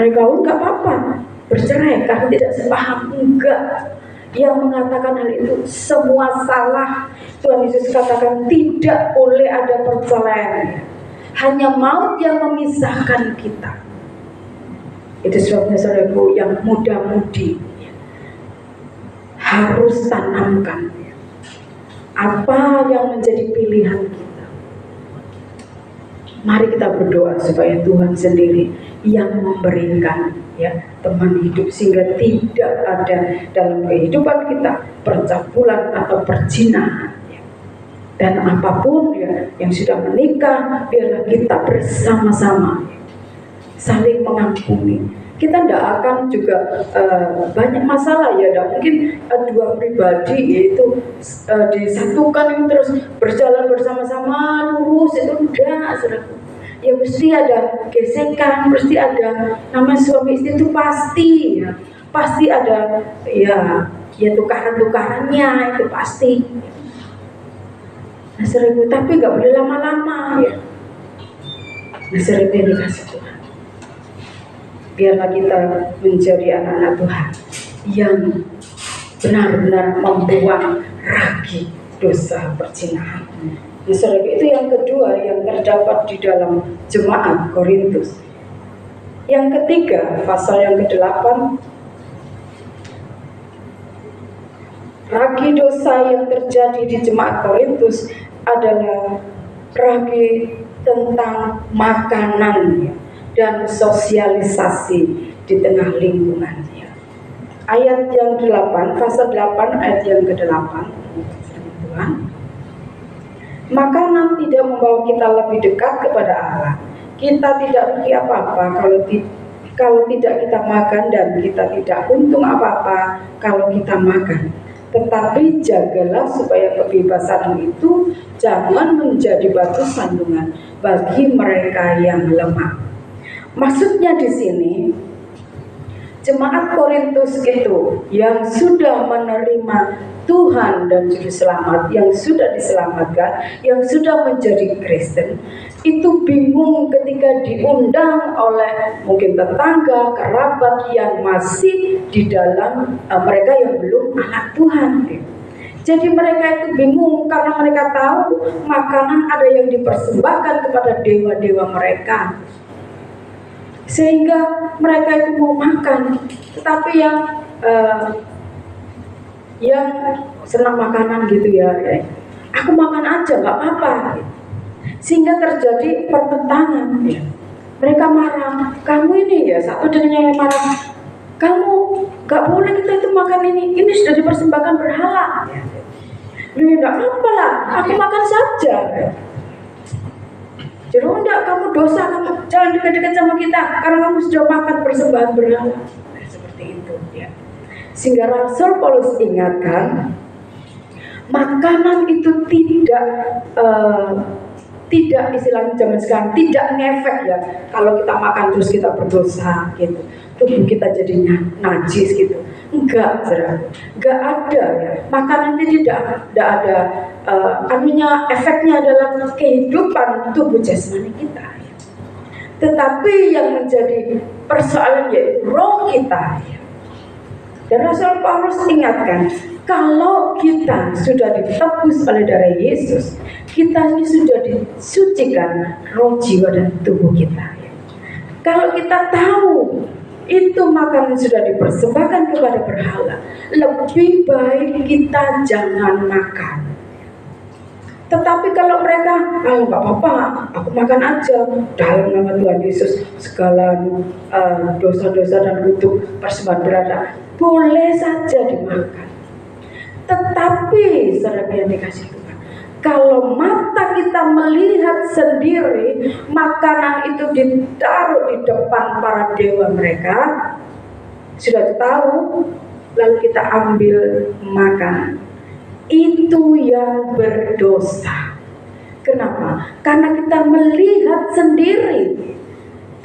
Mereka nggak apa-apa bercerai karena tidak sepaham, enggak. Yang mengatakan hal itu semua salah. Tuhan Yesus katakan tidak boleh ada perceraian, hanya maut yang memisahkan kita. Itu sebabnya saudaraku yang muda-mudi harus tanamkan apa yang menjadi pilihan kita. Mari kita berdoa supaya Tuhan sendiri yang memberikan ya teman hidup, sehingga tidak ada dalam kehidupan kita percabulan atau perzinahan ya. Dan apapun ya yang sudah menikah, biarlah kita bersama-sama saling mengampuni. Kita tidak akan juga banyak masalah ya, tidak mungkin dua pribadi yaitu disatukan terus berjalan bersama-sama lurus, itu enggak saudara. Ya mesti ada gesekan, mesti ada namanya suami istri itu pasti ya, pasti ada ya ya tukaran-tukarannya itu pasti. Nah, 1000, tapi nggak boleh lama-lama ya. Nah, 1000 yang dikasih Tuhan. Biarlah kita menjadi anak-anak Tuhan yang benar-benar membuang ragi dosa perzinahan. Nah, 1000 itu yang kedua yang terdapat di dalam jemaat Korintus. Yang ketiga, pasal yang ke-8, ragi dosa yang terjadi di jemaat Korintus adalah ragi tentang makanan dan sosialisasi di tengah lingkungannya. Ayat yang 8, pasal 8 ayat yang ke-8, makanan tidak membawa kita lebih dekat kepada Allah. Kita tidak rugi apa-apa kalau tidak kita makan, dan kita tidak untung apa-apa kalau kita makan. Tetapi jagalah supaya kebebasan itu jangan menjadi batu sandungan bagi mereka yang lemah. Maksudnya di sini, jemaat Korintus itu yang sudah menerima Tuhan dan Juru Selamat, yang sudah diselamatkan, yang sudah menjadi Kristen, itu bingung ketika diundang oleh mungkin tetangga, kerabat yang masih di dalam mereka yang belum anak Tuhan. Jadi mereka itu bingung karena mereka tahu makanan ada yang dipersembahkan kepada dewa-dewa mereka, sehingga mereka itu mau makan, tetapi yang senang makanan gitu ya, aku makan aja nggak apa-apa, sehingga terjadi pertentangan. Mereka marah, kamu ini ya, satu dengan yang marah, kamu nggak boleh kita itu makan ini sudah dipersembahkan berhala. Lu nggak apa-apa lah, aku makan saja. Jadi enggak, kamu dosa, kamu jangan dekat-dekat sama kita karena kamu sudah makan persembahan berhala. Nah, seperti itu ya. Sehingga Rasul Paulus ingatkan, makanan itu tidak istilahnya zaman sekarang tidak ngefek ya. Kalau kita makan terus kita berdosa gitu, tubuh kita jadi najis gitu. Enggak, enggak ada ya. Makanan itu tidak ada artinya efeknya adalah kehidupan tubuh jasmani kita ya. Tetapi yang menjadi persoalan yaitu roh kita ya. Dan Rasul Paulus ingatkan, kalau kita sudah ditebus oleh darah Yesus, kita ini sudah disucikan roh, jiwa, dan tubuh kita ya. Kalau kita tahu itu makanan sudah dipersembahkan kepada berhala, lebih baik kita jangan makan. Tetapi kalau mereka, nggak apa-apa, aku makan aja dalam nama Tuhan Yesus, segala dosa-dosa dan kutuk persembahan berhala boleh saja dimakan. Tetapi saudara yang dikasih Tuhan, kalau mata kita melihat sendiri makanan itu ditaruh di depan para dewa mereka, sudah tahu, lalu kita ambil makan, itu yang berdosa. Kenapa? Karena kita melihat sendiri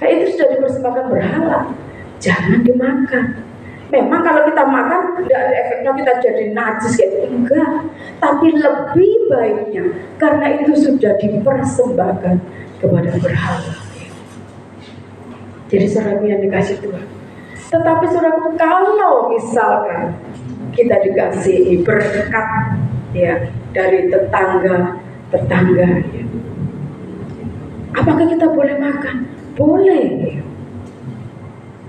kayak itu sudah dipersembahkan berhala, jangan dimakan. Memang kalau kita makan tidak ada efeknya kita jadi najis kayak itu, enggak. Tapi lebih baiknya karena itu sudah dipersembahkan kepada berhala. Jadi saudara yang dikasih Tuhan. Tetapi saudara, kalau misalkan kita dikasih berkat ya dari tetangga ya, apakah kita boleh makan? Boleh.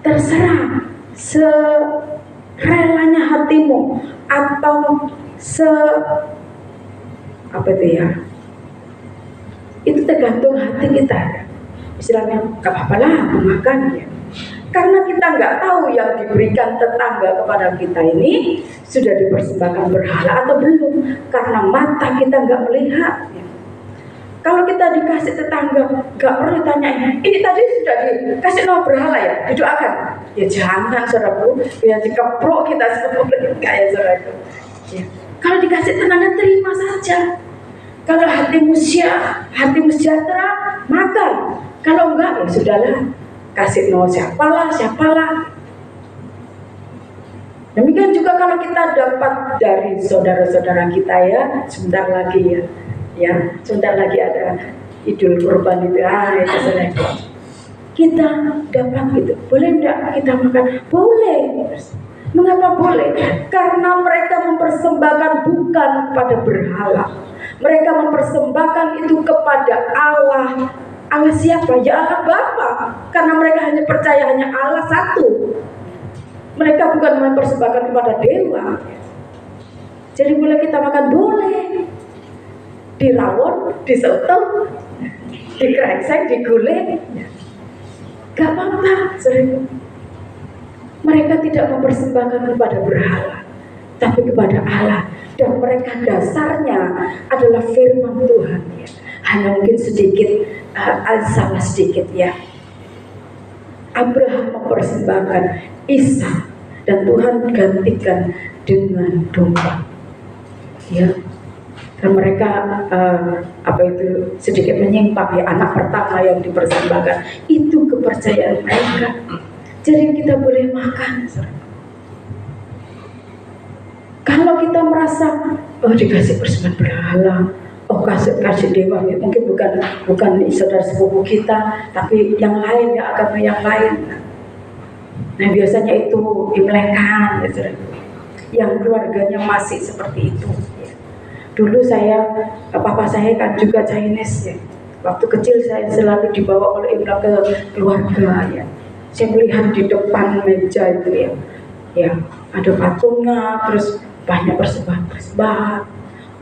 Terserah serelanya hatimu atau apa itu ya, itu tergantung hati kita. Istilahnya gak apa-apa lah makan ya, karena kita nggak tahu yang diberikan tetangga kepada kita ini sudah dipersembahkan berhala atau belum, karena mata kita nggak melihat ya. Kalau kita dikasih tetangga, gak perlu ditanyain, ini tadi sudah dikasih nama berhala ya, didoakan. Ya jangan saudaraku, ya dikeprok kita seperti enggak ya saudaraku. Ya. Kalau dikasih tetangga terima saja. Kalau hatimu sejahtera, makan. Kalau enggak ya sudahlah, kasih nama siapalah. Demikian juga kalau kita dapat dari saudara-saudara kita ya, sebentar lagi sebentar lagi ada Idul Kurban itu, itu saudara. Kita dapat gitu, boleh enggak kita makan? Boleh. Mengapa boleh? Karena mereka mempersembahkan bukan pada berhala. Mereka mempersembahkan itu kepada Allah. Allah siapa? Ya Allah Bapa. Karena mereka hanya percaya hanya Allah satu. Mereka bukan mempersembahkan kepada dewa. Jadi boleh kita makan? Boleh. Dirawon, disoto, dikerengseng, digulai, gak apa-apa. Mereka tidak mempersembahkan kepada berhala, tapi kepada Allah. Dan mereka dasarnya adalah firman Tuhan. Hanya mungkin sedikit salah sedikit ya. Abraham mempersembahkan Ishak dan Tuhan gantikan dengan domba. Ya. Dan mereka sedikit menyimpang ya, anak pertama yang dipersembahkan itu kepercayaan mereka. Jadi kita boleh makan. Kalau kita merasa dikasih persembahan berhala, kasih dewa, ya, mungkin bukan saudara sepupu kita, tapi yang lain ya, agama yang lain. Nah biasanya itu imlekan, ya, yang keluarganya masih seperti itu. Dulu papa saya kan juga Chinese ya. Waktu kecil saya selalu dibawa oleh Imlek ke keluarga ya. Saya melihat di depan meja itu ya ada patungnya, terus banyak persembahan.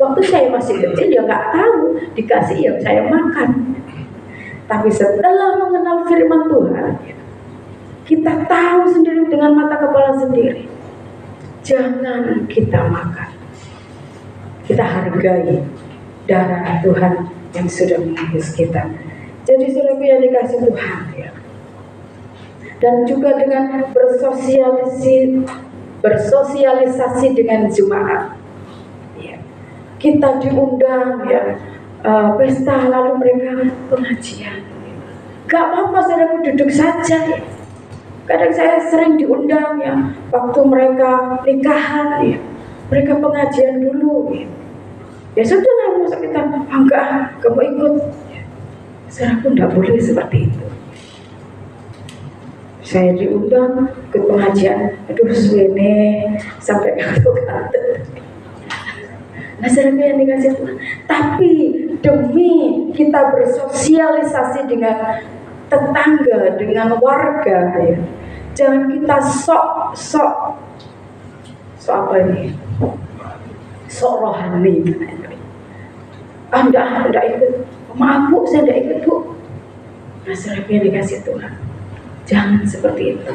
Waktu saya masih kecil ya nggak tahu, dikasih ya saya makan. Tapi setelah mengenal firman Tuhan, kita tahu sendiri dengan mata kepala sendiri. Jangan kita makan. Kita hargai darah Tuhan yang sudah menebus kita. Jadi saudaraku yang dikasih Tuhan ya. Dan juga dengan bersosialisasi dengan jemaat. Ya. Kita diundang ya pesta lalu mereka pengajian. Gak apa-apa saudaraku, duduk saja ya. Kadang saya sering diundang ya waktu mereka nikahan ya. Mereka pengajian dulu ya sudah lah, masa kita enggak, kamu ikut ya. Saudaraku enggak boleh seperti itu. Saya diundang ke pengajian, aduh suwene sampai ngantuk-ngantuk. Nah saudaraku yang dikasih Tuhan, tapi demi kita bersosialisasi dengan tetangga, dengan warga ya, jangan kita sok apa ini, sok rohani. Anda ikut, maaf bu, saya tidak ikut bu. Nah saudaraku yang dikasih Tuhan, jangan seperti itu.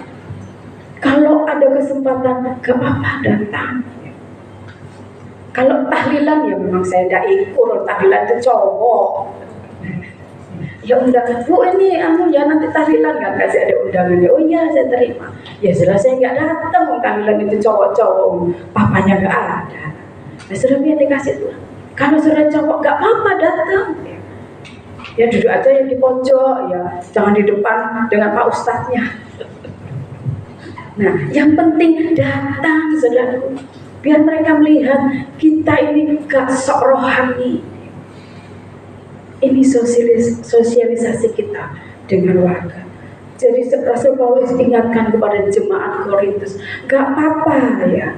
Kalau ada kesempatan, gak apa-apa datang. Kalau tahlilan ya memang saya tidak ikut, tahlilan itu cowok. Ya undang, bu ini ya nanti tahlilan nggak kasih ada undangannya. Oh iya saya terima. Ya jelas saya nggak datang, tahlilan itu cowok-cowok, papanya nggak ada. Nah sudah biar dikasih tuh. Kalau sudah cowok nggak apa-apa datang. Ya duduk aja yang di pojok ya, jangan di depan dengan Pak Ustadznya. Nah yang penting datang saudaraku, biar mereka melihat kita ini gak sok rohani. Ini sosialisasi kita dengan warga. Jadi Rasul Paulus ingatkan kepada jemaat Korintus, gak apa-apa ya,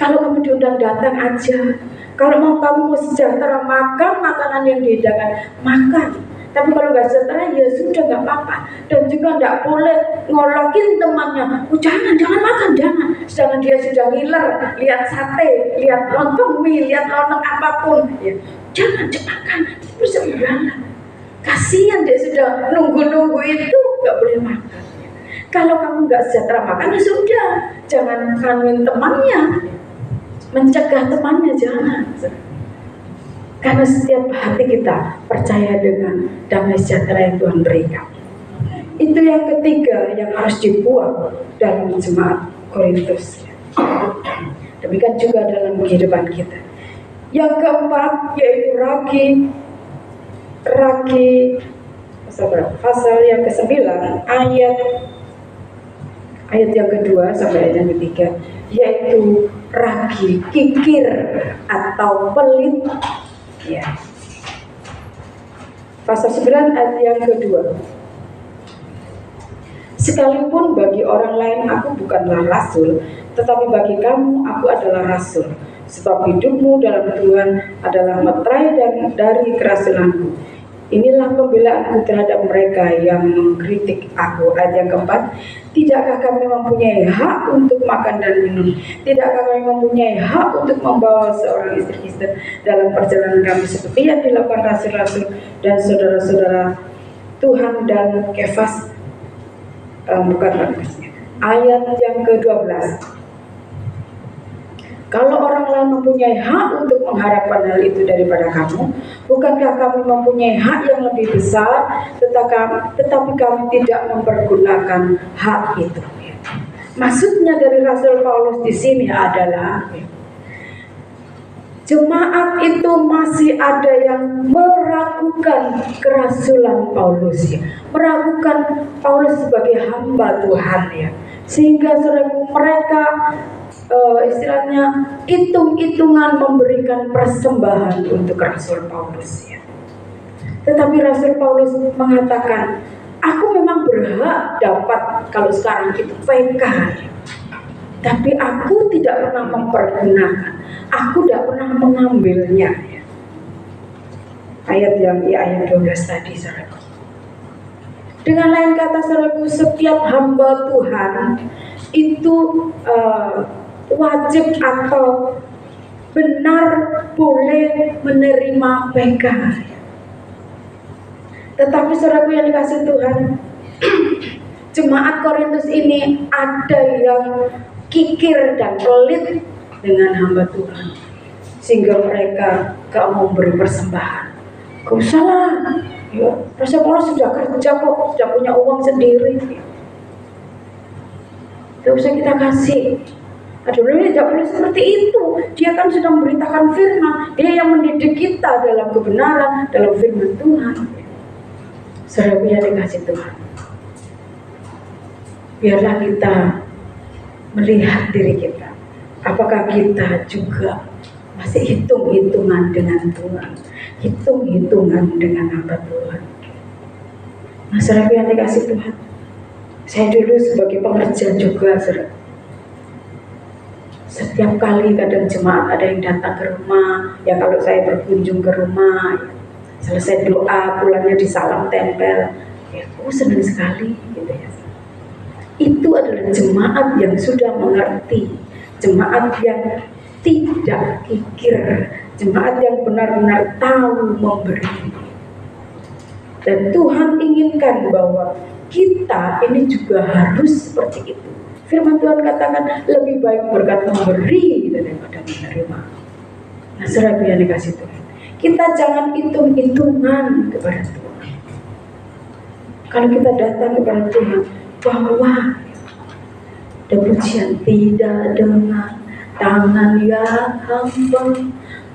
kalau kamu diundang datang aja. Kalau kamu mau sejahtera, makan makanan yang dihidangkan, makan. Tapi kalau nggak sejahtera ya sudah nggak apa-apa. Dan juga nggak boleh ngolokin temannya. Jangan makan, jangan. Sedangkan dia sudah ngiler, lihat sate, lihat lontong mie, lihat lontong apapun. Ya. Jangan makan, bersembahlah. Kasihan dia sudah nunggu itu, nggak boleh makan. Kalau kamu nggak sejahtera makan ya sudah, jangan kanuin temannya, mencegah temannya, jangan. Karena setiap hati kita percaya dengan damai sejahtera yang Tuhan berikan. Itu yang ketiga yang harus dibuang dalam jemaat Korintus. Demikian juga dalam kehidupan kita. Yang keempat yaitu ragi pasal yang ke-9 ayat ayat yang kedua sampai ayat yang ketiga, yaitu ragi, kikir atau pelit. Ya. Pasal 9 ayat yang kedua. Sekalipun bagi orang lain aku bukanlah rasul, tetapi bagi kamu aku adalah rasul. Sebab hidupmu dalam Tuhan adalah meterai dari kerasulanku. Inilah pembelaanku terhadap mereka yang mengkritik aku. Ayat yang keempat, tidakkah kami mempunyai hak untuk makan dan minum? Tidakkah kami mempunyai hak untuk membawa seorang istri Kristen dalam perjalanan kami seperti yang dilakukan rasul-rasul dan saudara-saudara Tuhan dan Kefas? Ayat yang ke-12, kalau orang lain mempunyai hak untuk mengharapkan hal itu daripada kamu, bukankah kami mempunyai hak yang lebih besar, tetapi kami tidak mempergunakan hak itu. Maksudnya dari Rasul Paulus di sini adalah jemaat itu masih ada yang meragukan kerasulan Paulus, ya. Meragukan Paulus sebagai hamba Tuhan, ya. Sehingga mereka istilahnya hitung-hitungan memberikan persembahan untuk Rasul Paulus, ya. Tetapi Rasul Paulus mengatakan, aku memang berhak dapat kalau sekarang itu PK, ya. Tapi aku tidak pernah mempergunakan, aku tidak pernah mengambilnya, ya. Ayat 12 tadi, saudara. Dengan lain kata, saudaraku, setiap hamba Tuhan itu wajib atau benar boleh menerima PK. Tetapi saudaraku yang dikasih Tuhan, jemaat Korintus ini ada yang kikir dan pelit dengan hamba Tuhan, sehingga mereka gak mau beri persembahan. Gak usah lah, ya, Rasul Paulus sudah kerja kok, sudah punya uang sendiri, gak usah kita kasih. Aduh, tidak boleh seperti itu. Dia kan sudah memberitakan firman, dia yang mendidik kita dalam kebenaran, dalam firman Tuhan. Saudara yang dikasih Tuhan, biarlah kita melihat diri kita, apakah kita juga masih hitung-hitungan dengan Tuhan, hitung-hitungan dengan hamba Tuhan. Nah, saudara yang dikasih Tuhan, saya dulu sebagai pengerja juga, saudara. Setiap kali kadang jemaat ada yang datang ke rumah, ya kalau saya berkunjung ke rumah, ya, selesai doa, pulangnya disalam tempel, ya aku senang sekali, gitu ya. Itu adalah jemaat yang sudah mengerti, jemaat yang tidak kikir, jemaat yang benar-benar tahu memberi. Dan Tuhan inginkan bahwa kita ini juga harus seperti itu. Firman Tuhan katakan lebih baik berkat memberi daripada menerima. Nah, saudara yang dikasih Tuhan, kita jangan hitung-hitungan kepada Tuhan. Kalau kita datang kepada Tuhan, bahwa ada pujian, tidak dengan tangan yang hamba,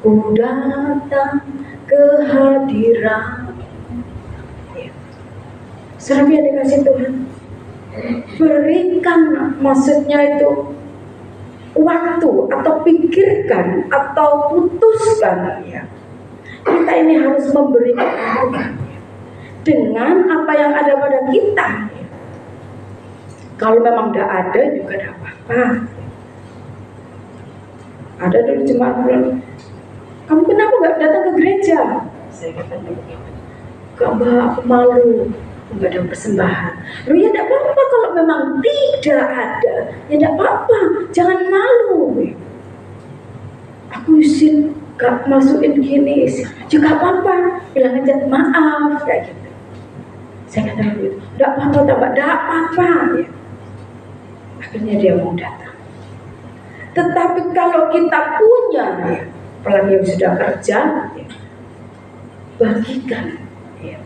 ku datang ke hadirat. Saudara yang dikasih Tuhan, berikan, maksudnya itu waktu atau pikirkan atau putuskan, ya. Kita ini harus memberikan dengan apa yang ada pada kita. Kalau memang tidak ada juga tidak apa-apa. Ada dari jemaat bilang, kamu kenapa nggak datang ke gereja? Saya katakan, gak, Mbak, aku malu, nggak ada persembahan. Loh, ya tidak apa-apa kalau memang tidak ada, ya tidak apa-apa, jangan malu. Aku izin gak masukin gini, juga apa-apa, bilang aja maaf, kayak gitu. Saya katakan begitu, tidak apa-apa, tidak apa-apa, ya. Akhirnya dia mau datang. Tetapi kalau kita punya, ya, apalagi yang sudah kerja, ya, bagikan, ya.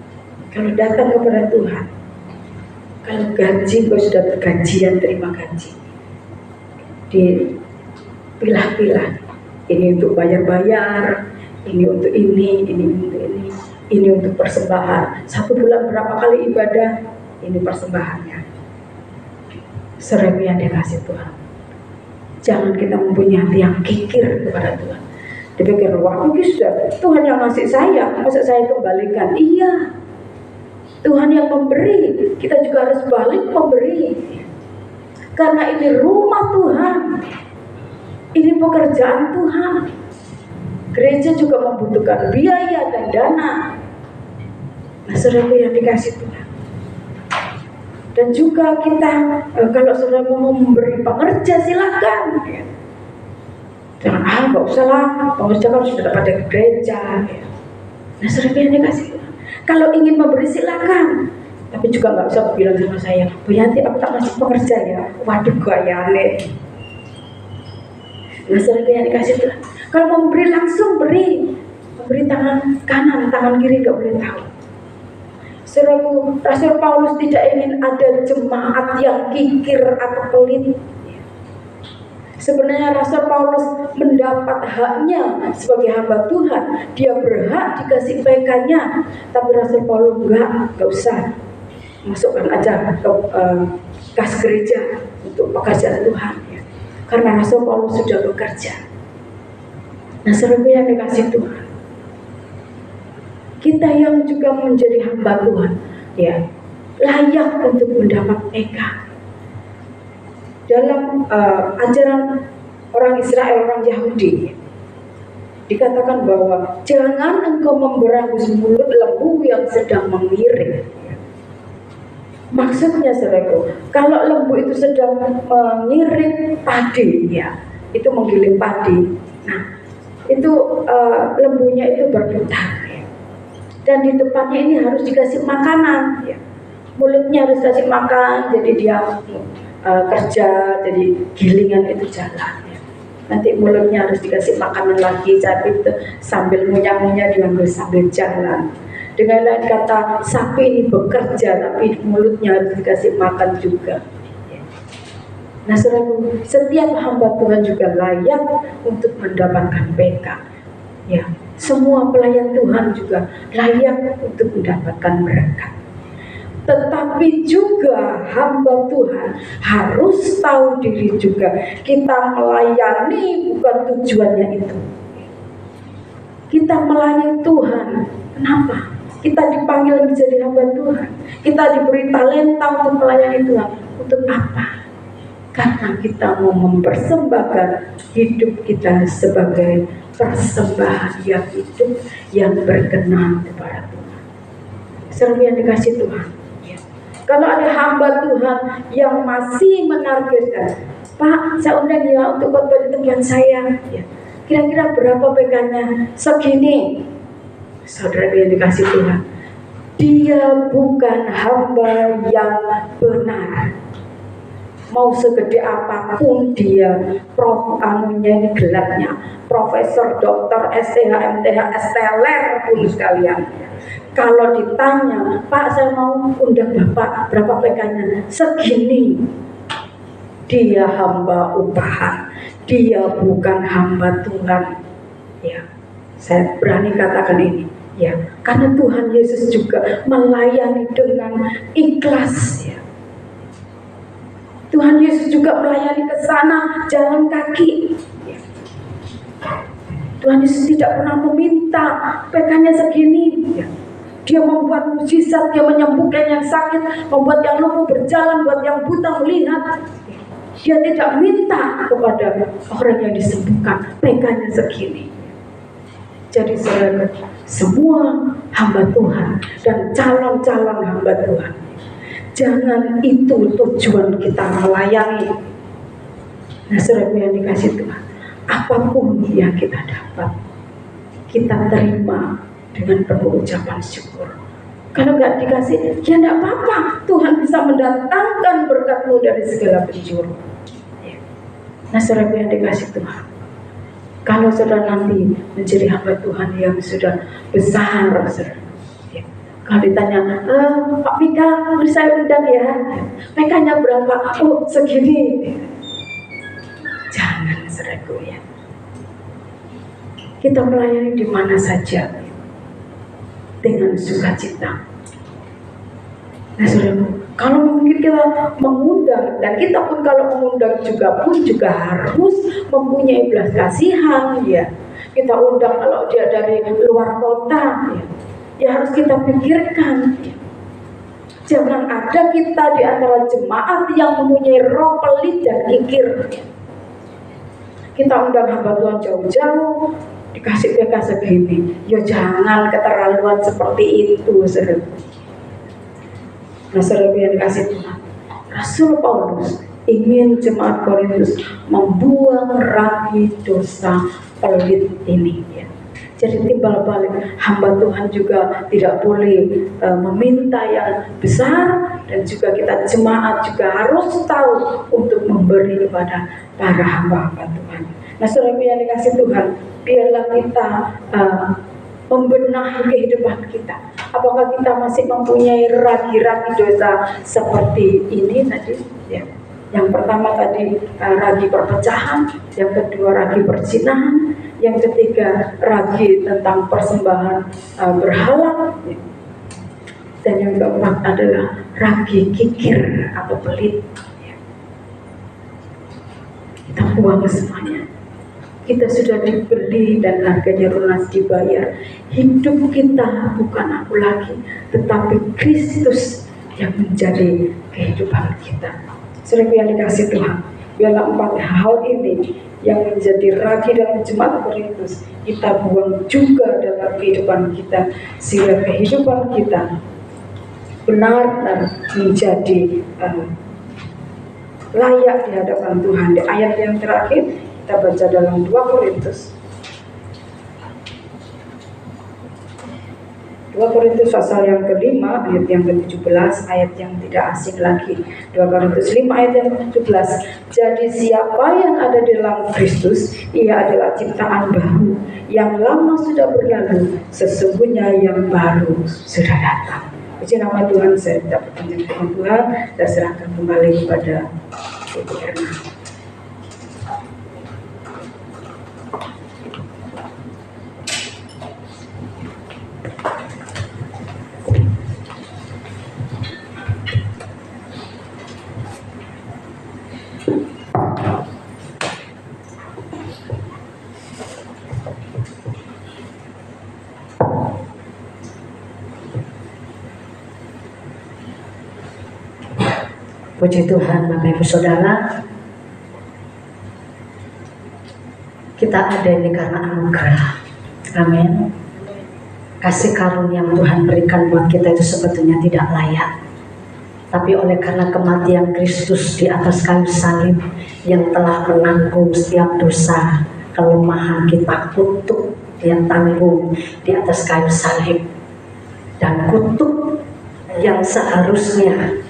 Kalau datang kepada Tuhan, kalau gaji, kalau sudah bergajian, terima gaji, dipilah-pilah. Ini untuk bayar-bayar, ini untuk ini untuk ini untuk persembahan. 1 bulan berapa kali ibadah, ini persembahannya. Saudara yang dikasih Tuhan, jangan kita mempunyai hati yang kikir kepada Tuhan. Dipikir, wah mungkin sudah Tuhan yang ngasih saya, masa saya kembalikan? Iya, Tuhan yang memberi, kita juga harus balik memberi. Karena ini rumah Tuhan, ini pekerjaan Tuhan. Gereja juga membutuhkan biaya dan dana. Nah, saudara yang dikasih Tuhan. Dan juga kita, kalau saudara mau memberi pengerja, silakan. Jangan, nggak usah lah, pengerja kan sudah dapat dari gereja. Nah, saudara yang dikasih Tuhan, kalau ingin memberi silakan. Tapi juga nggak usah bilang sama saya, Bu Yanti, aku tak masih pengerja ya. Waduh, gayane. Nah, saudara yang dikasih Tuhan, kalau mau memberi langsung beri. Memberi tangan kanan, tangan kiri nggak boleh tahu. Saudaraku, Rasul Paulus tidak ingin ada jemaat yang kikir atau pelit. Sebenarnya Rasul Paulus mendapat haknya sebagai hamba Tuhan. Dia berhak dikasih PK-nya. Tapi Rasul Paulus enggak usah. Masukkan aja ke kas gereja untuk pekerjaan Tuhan. Karena Rasul Paulus sudah bekerja. Nah, saudara yang dikasih Tuhan, kita yang juga menjadi hamba Tuhan, ya, layak untuk mendapat PK. Dalam ajaran orang Israel, orang Yahudi, dikatakan bahwa jangan engkau memberangus mulut lembu yang sedang mengiring. Maksudnya, saudaraku, kalau lembu itu sedang mengiring padi, ya, itu menggiling padi. Nah, itu lembunya itu berputar. Dan di depannya ini harus dikasih makanan, ya. Mulutnya harus dikasih makan, jadi dia kerja, jadi gilingan itu jalan, ya. Nanti mulutnya harus dikasih makanan lagi, sapi itu sambil ngunyah-ngunyah dia harus sambil jalan. Dengan lain kata, sapi ini bekerja, tapi mulutnya harus dikasih makan juga. Nah, saudaraku, setiap hamba Tuhan juga layak untuk mendapatkan PK. Ya, semua pelayan Tuhan juga layak untuk mendapatkan berkat. Tetapi juga hamba Tuhan harus tahu diri juga, kita melayani bukan tujuannya itu. Kita melayani Tuhan, kenapa? Kita dipanggil menjadi hamba Tuhan. Kita diberi talenta untuk melayani Tuhan. Untuk apa? Karena kita mau mempersembahkan hidup kita sebagai persembahan yang hidup, yang berkenan kepada Tuhan. Saudara yang dikasih Tuhan, ya. Kalau ada hamba Tuhan yang masih menargetkan, Pak, saya undang ya untuk khotbah di tempat saya, ya. Kira-kira berapa PK-nya? Segini. Saudara yang dikasih Tuhan, dia bukan hamba yang benar. Mau segede apapun dia, ini gelarnya, profesor, doktor, STH, MTH, STLR pun sekalian. Kalau ditanya, Pak, saya mau undang Bapak, berapa PK-nya? Segini. Dia hamba upahan, dia bukan hamba Tuhan. Ya, saya berani katakan ini. Ya, karena Tuhan Yesus juga melayani dengan ikhlas, ya. Tuhan Yesus juga melayani ke sana jalan kaki. Tuhan Yesus tidak pernah meminta PK-nya segini. Dia membuat mujizat, dia menyembuhkan yang sakit, membuat yang lumpuh berjalan, membuat yang buta melihat. Dia tidak minta kepada orang yang disembuhkan PK-nya segini. Jadi saudara, semua hamba Tuhan dan calon-calon hamba Tuhan, jangan itu tujuan kita melayani. Nah, saudara yang dikasih Tuhan, apapun yang kita dapat, kita terima dengan penuh ucapan syukur. Kalau nggak dikasih, ya nggak apa-apa. Tuhan bisa mendatangkan berkat-Mu dari segala penjuru. Nah, saudara yang dikasih Tuhan, kalau saudara nanti menjadi hamba Tuhan yang sudah besar, saudara, kalau ditanya, Pak Mika, mari saya undang ya, PK-nya berapa? Oh, segini. Jangan, saudaraku, ya. Kita melayani di mana saja dengan sukacita. Nah, saudaraku, Kalau mungkin kita mengundang, dan kita pun kalau mengundang juga harus mempunyai belas kasihan, ya. Kita undang kalau dia dari luar kota, ya harus kita pikirkan. Ya. Jangan ada kita di antara jemaat yang mempunyai roh pelit dan kikir. Ya. Kita undang hamba Tuhan jauh-jauh, dikasih PK segini, ya jangan keterlaluan seperti itu, saudara. Nah, saudara yang dikasih Tuhan, Rasul Paulus ingin jemaat Korintus membuang ragi dosa pelit ini, ya. Jadi timbal balik, hamba Tuhan juga tidak boleh meminta yang besar, dan juga kita jemaat juga harus tahu untuk memberi kepada para hamba-hamba Tuhan. Nah, saudara yang dikasih Tuhan, biarlah kita membenahi kehidupan kita. Apakah kita masih mempunyai ragi-ragi dosa seperti ini tadi? Ya. Yang pertama tadi ragi perpecahan, yang kedua ragi perzinahan, yang ketiga ragi tentang persembahan berhala, ya. Dan yang keempat adalah ragi kikir atau pelit. Ya. Kita buang semuanya. Kita sudah dibeli dan harganya lunas dibayar. Hidup kita bukan aku lagi, tetapi Kristus yang menjadi kehidupan kita. Saudara yang dikasih Tuhan, biarlah 4 hal ini yang menjadi ragi dalam jemaat Korintus kita buang juga dalam kehidupan kita, sehingga kehidupan kita benar-benar menjadi layak di hadapan Tuhan. Di ayat yang terakhir kita baca dalam 2 Korintus pasal yang ke-5 ayat yang ke-17, ayat yang tidak asing lagi. 2 Korintus 5 ayat yang ke-17. Jadi siapa yang ada di dalam Kristus, ia adalah ciptaan baru, yang lama sudah berlalu, sesungguhnya yang baru sudah datang. Puji nama Tuhan. Saya dapat firman Tuhan, saya serahkan kembali kepada Ibu Erna. Puji Tuhan, Bapak Ibu Saudara, kita ada ini karena anugerah. Amin. Kasih karunia yang Tuhan berikan buat kita itu sebetulnya tidak layak, tapi oleh karena kematian Kristus di atas kayu salib yang telah menanggung setiap dosa, kelemahan kita, kutuk Dia tanggung di atas kayu salib, dan kutuk yang seharusnya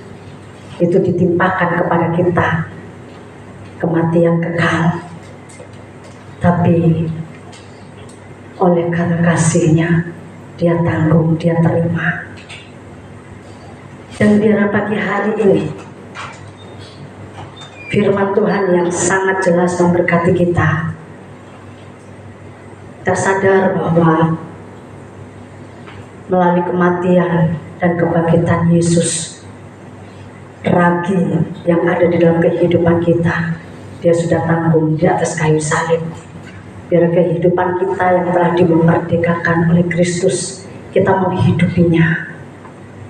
itu ditimpakan kepada kita, kematian kekal, tapi oleh karena kasih-Nya Dia tanggung, Dia terima. Dan biar pagi hari ini firman Tuhan yang sangat jelas memberkati kita. Kita sadar bahwa melalui kematian dan kebangkitan Yesus, ragi yang ada di dalam kehidupan kita, Dia sudah tanggung di atas kayu salib. Biar kehidupan kita yang telah dimerdekakan oleh Kristus, kita menghidupinya.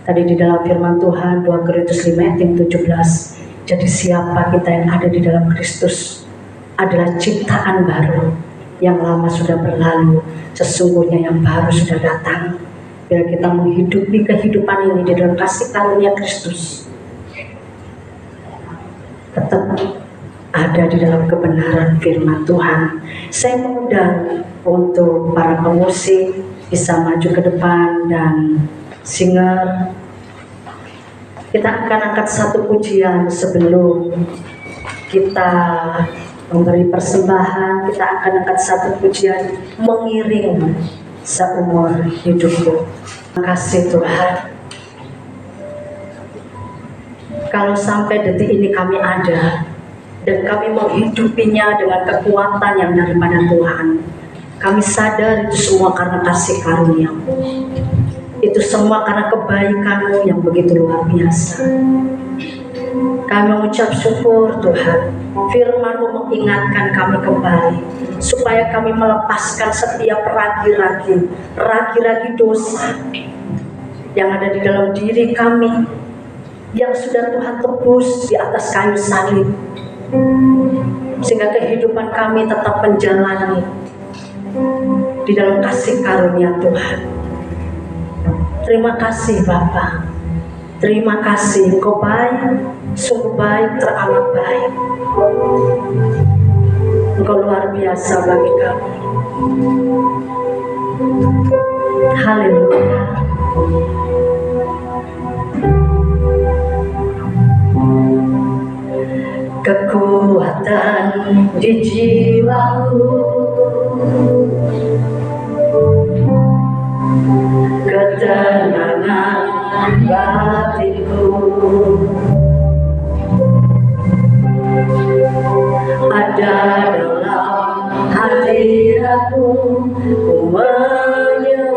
Tadi di dalam firman Tuhan 2 Korintus 5 ayat 17, jadi siapa kita yang ada di dalam Kristus adalah ciptaan baru, yang lama sudah berlalu, sesungguhnya yang baru sudah datang. Biar kita menghidupi kehidupan ini di dalam kasih karunia Kristus, tetap ada di dalam kebenaran firman Tuhan. Saya mengundang untuk para pemusik bisa maju ke depan, dan singer. Kita akan angkat satu pujian sebelum kita memberi persembahan. Kita akan angkat satu pujian mengiring seumur hidupku. Terima kasih Tuhan. Kalau sampai detik ini kami ada dan kami menghidupinya dengan kekuatan yang daripada Tuhan, kami sadar itu semua karena kasih karunia-Mu. Itu semua karena kebaikan-Mu yang begitu luar biasa. Kami mengucap syukur Tuhan, firman-Mu mengingatkan kami kembali supaya kami melepaskan setiap ragi-ragi dosa yang ada di dalam diri kami, yang sudah Tuhan tebus di atas kayu salib, sehingga kehidupan kami tetap menjalani di dalam kasih karunia Tuhan. Terima kasih Bapa, terima kasih, Engkau baik, sungguh baik, teramat baik. Engkau luar biasa bagi kami. Haleluya. Kekuatan di jiwaku, ketenangan batinku, ada dalam hadirat-Mu, ku menyembah-Mu.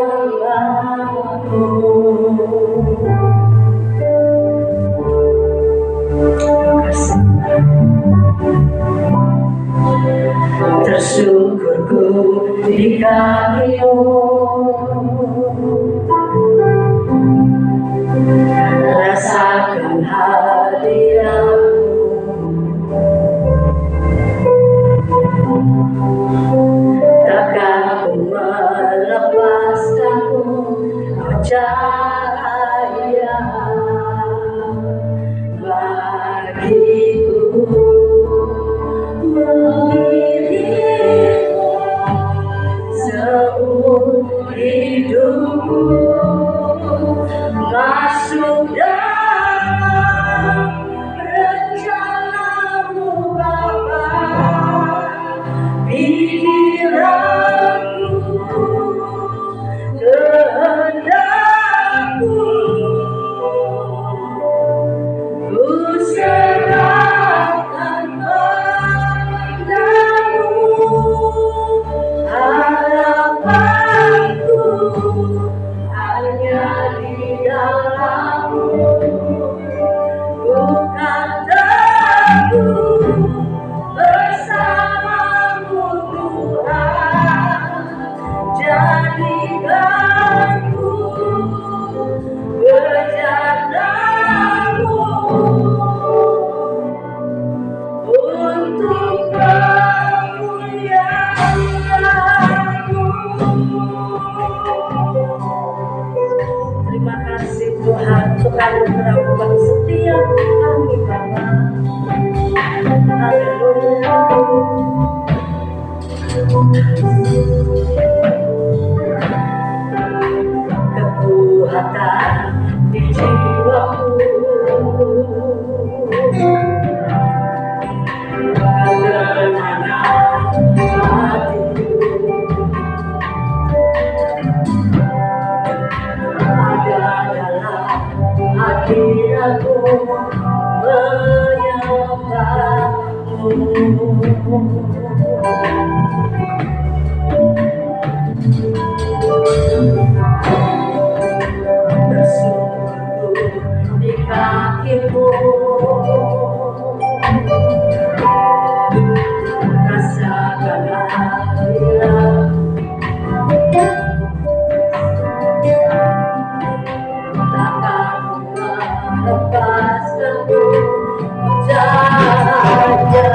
Tersyukurku di kaki-Mu, rasakan hadirat-Mu, takkan ku melepaskan-Mu, cahaya bagiku, mengiringku seumur hidupku, masuk dalam rencana-Mu Bapa, pikiranku, kehendakku, ku serahkan padamu, harapanku hanya di dalam-Mu, bukan takut bersama-Mu Tuhan, jadikanku berjalan-Mu untuk kemuliaan-Mu. Terima kasih Tuhan untuk anugerah-Mu bagi setiap kami Bapa. Haleluya. Kekuatan di jiwaku, ketenangan hatiku, ada dalam hadirat-Mu, menyembah-Mu. Bersyukurku di kaki-Mu, rasakan hadirat, takkan melepaskan-Mu, cahaya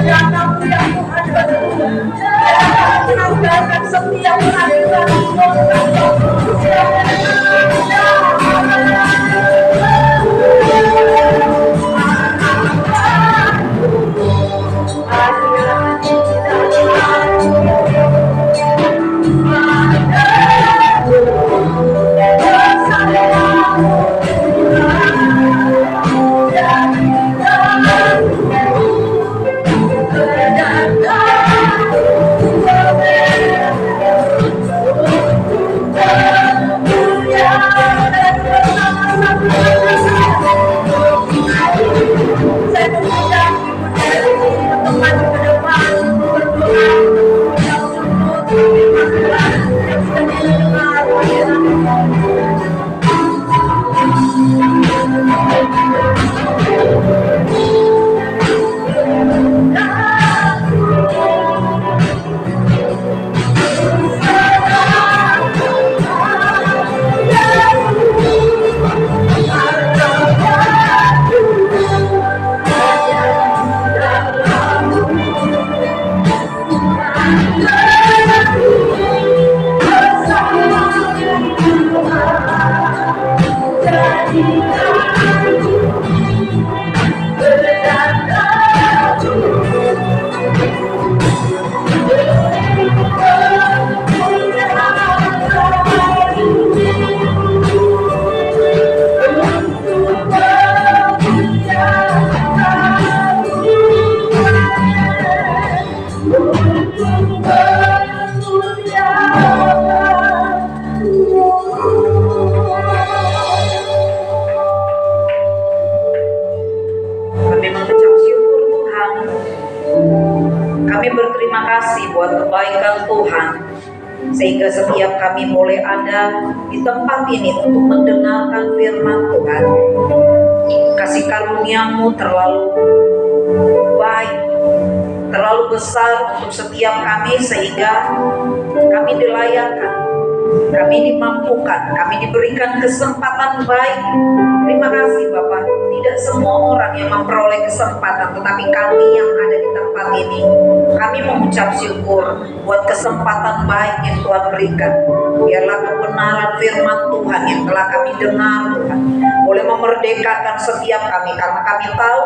rencanamu yang Tuhan bertujuan. Tinggalkan setiap hadirat sehingga setiap kami boleh ada di tempat ini untuk mendengarkan firman Tuhan. Kasih karunia-Mu terlalu baik, terlalu besar untuk setiap kami, sehingga kami dilayakkan, kami dimampukan, kami diberikan kesempatan baik. Terima kasih Bapak, tidak semua orang yang memperoleh kesempatan, tetapi kami yang ada di tempat ini, kami mengucap syukur buat kesempatan baik yang Tuhan berikan. Biarlah kebenaran firman Tuhan yang telah kami dengar, Tuhan, boleh memerdekakan setiap kami, karena kami tahu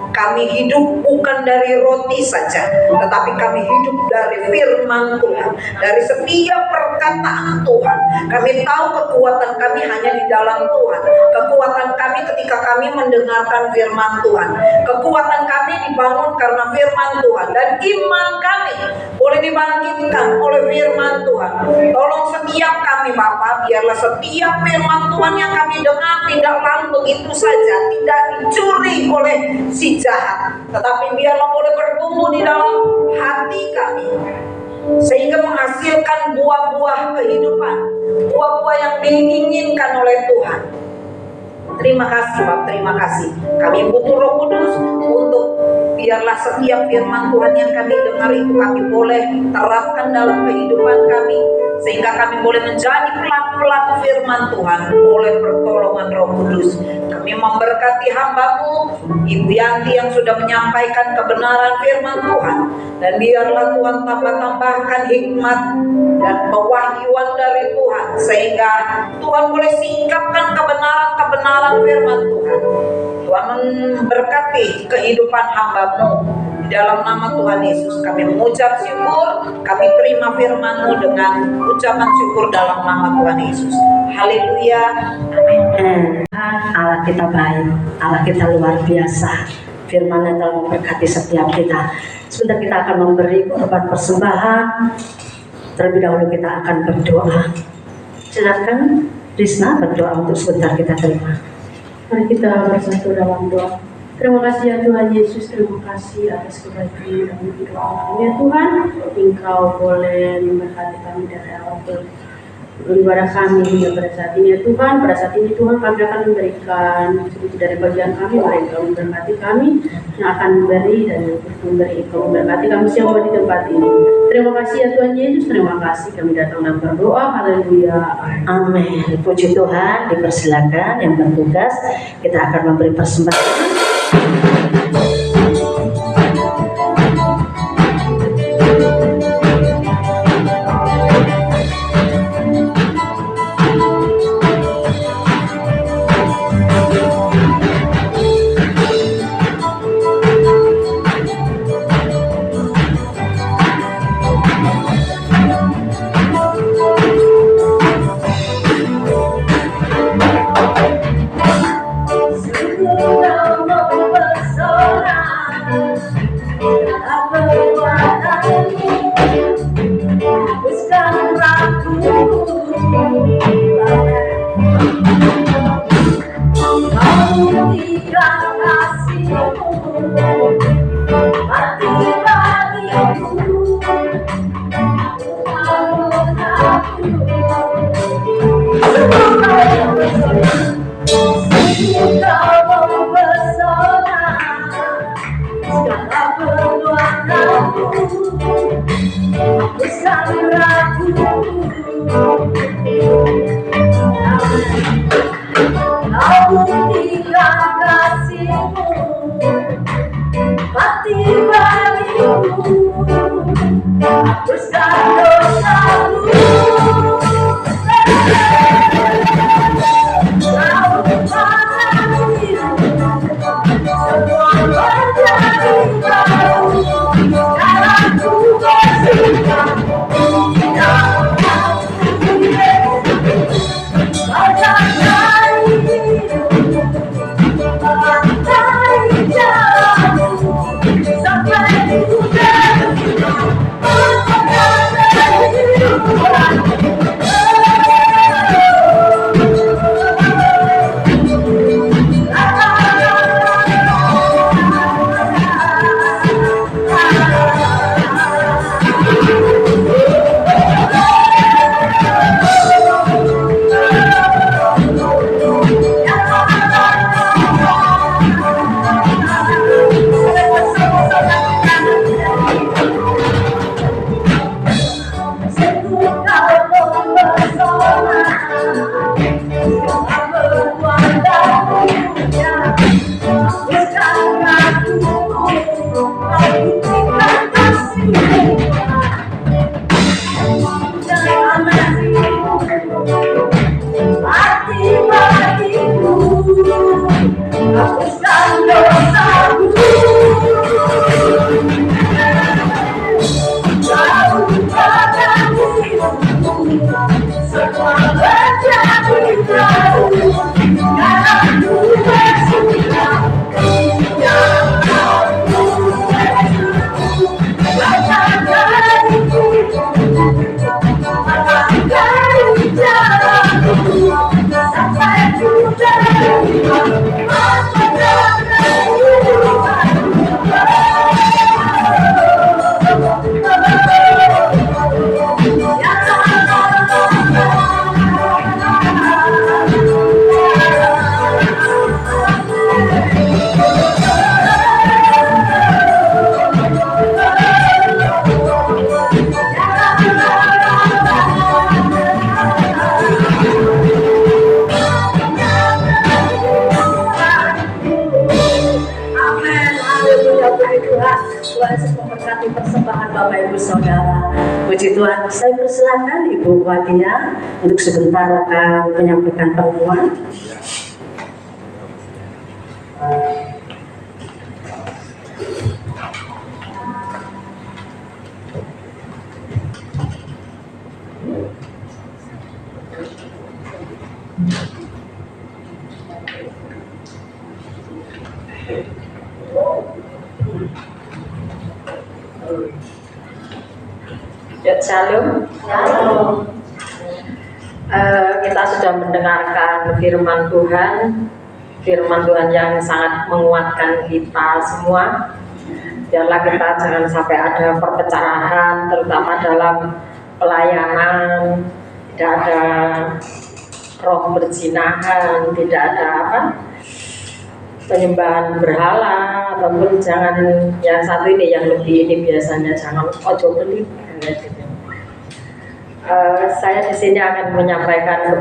kami hidup bukan dari roti saja, tetapi kami hidup dari firman Tuhan, dari setiap perkataan Tuhan. Kami tahu kekuatan kami hanya di dalam Tuhan. Kekuatan kami ketika kami mendengarkan firman Tuhan. Kekuatan kami dibangun karena firman Tuhan, dan iman kami boleh dibangkitkan oleh firman Tuhan. Tolong setiap kami Bapak, biarlah setiap firman Tuhan yang kami dengar tidak lalu begitu saja, tidak dicuri oleh si jahat, tetapi biarlah boleh bertumbuh di dalam hati kami, sehingga menghasilkan buah-buah kehidupan, buah-buah yang diinginkan oleh Tuhan. Terima kasih Bapak, terima kasih. Kami butuh Roh Kudus untuk biarlah setiap firman Tuhan yang kami dengar itu kami boleh terapkan dalam kehidupan kami, sehingga kami boleh menjadi pelaku-pelaku firman Tuhan oleh pertolongan Roh Kudus. Kami memberkati hamba-Mu Ibu Yanti yang sudah menyampaikan kebenaran firman Tuhan, dan biarlah Tuhan tambah-tambahkan hikmat dan pewahyuan dari Tuhan, sehingga Tuhan boleh singkapkan kebenaran-kebenaran firman Tuhan. Tuhan memberkati kehidupan hamba-Mu. Di dalam nama Tuhan Yesus kami mengucap syukur, kami terima firman-Mu dengan ucapan syukur dalam nama Tuhan Yesus. Haleluya, amin. Allah kita baik, Allah kita luar biasa. Firman-Nya telah memberkati setiap kita. Sebentar kita akan memberi korban persembahan. Terlebih dahulu kita akan berdoa. Silakan Risna berdoa untuk sebentar kita terima. Mari kita bersatu dalam doa. Terima kasih ya Tuhan Yesus, terima kasih atas kebaikan dan hidup kami ya Tuhan. Engkau boleh memberkati kami dari awal beribadah kami hingga pada saat ini ya Tuhan. Pada saat ini Tuhan kami akan memberikan sedikit dari bagian kami, mari Engkau memberkati kami yang akan memberi, dan yang memberi Engkau memberkati kami semua di tempat ini. Terima kasih ya Tuhan Yesus, terima kasih kami datang dan berdoa. Haleluya, amin. Puji Tuhan, dipersilakan yang bertugas, kita akan memberi persembahan. hapuskan dosaku. Kau padaku semua menjadi baru, jalanku bersuka. Tuhan Yesus memberkati persembahan Bapak Ibu Saudara. Puji Tuhan, saya persilakan Ibu Wadia untuk sebentar akan menyampaikan pengumuman. Shalom. Kita sudah mendengarkan firman Tuhan yang sangat menguatkan kita semua. Biarlah kita jangan sampai ada perpecahan, terutama dalam pelayanan. Tidak ada roh berzinahan, tidak ada penyembahan berhala, ataupun jangan yang satu ini, yang lebih ini biasanya jangan ojo pelit. Saya di sini akan menyampaikan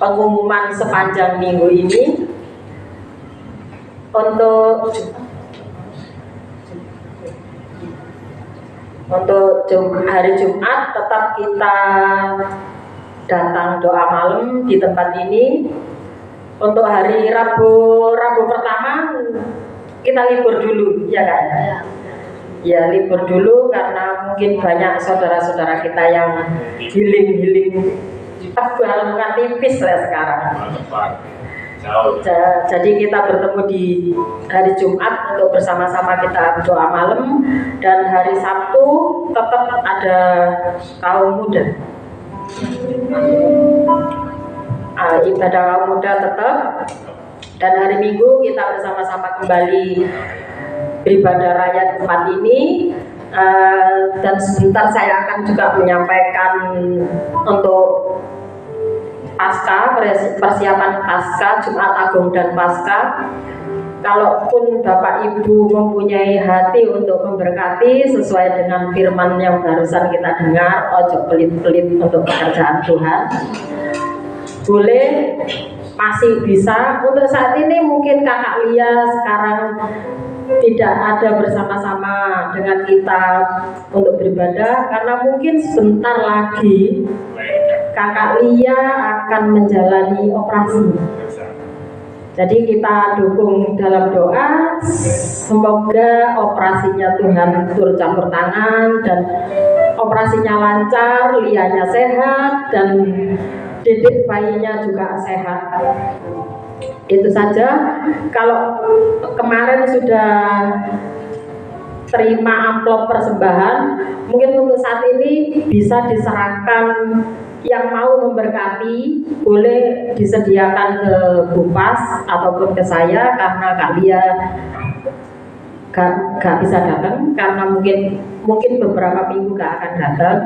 pengumuman sepanjang minggu ini. Untuk hari Jumat tetap kita datang doa malam di tempat ini. Untuk hari Rabu pertama kita libur dulu, ya kan? Ya, libur dulu karena mungkin banyak saudara-saudara kita yang healing tebal, bukan tipis lah sekarang. Jadi kita bertemu di hari Jumat untuk bersama-sama kita doa malam, dan hari Sabtu tetap ada kaum muda. Ibadah kaum muda tetap, dan hari Minggu kita bersama-sama kembali beribadah raya tempat ini. Dan sebentar saya akan juga menyampaikan untuk Pasca, persiapan Pasca, Jumat Agung dan Pasca. Kalaupun Bapak Ibu mempunyai hati untuk memberkati sesuai dengan firman yang barusan kita dengar, ojo pelit-pelit untuk pekerjaan Tuhan, boleh, masih bisa. Untuk saat ini mungkin Kakak Lia sekarang tidak ada bersama-sama dengan kita untuk beribadah karena mungkin sebentar lagi Kakak Lia akan menjalani operasi. Jadi kita dukung dalam doa, semoga operasinya Tuhan turut campur tangan dan operasinya lancar, Lianya sehat dan Dedek bayinya juga sehat. Itu saja. Kalau kemarin sudah terima amplop persembahan, mungkin untuk saat ini bisa diserahkan. Yang mau memberkati boleh disediakan ke Bupas ataupun ke saya karena Kak Lia gak bisa datang karena mungkin beberapa minggu gak akan datang.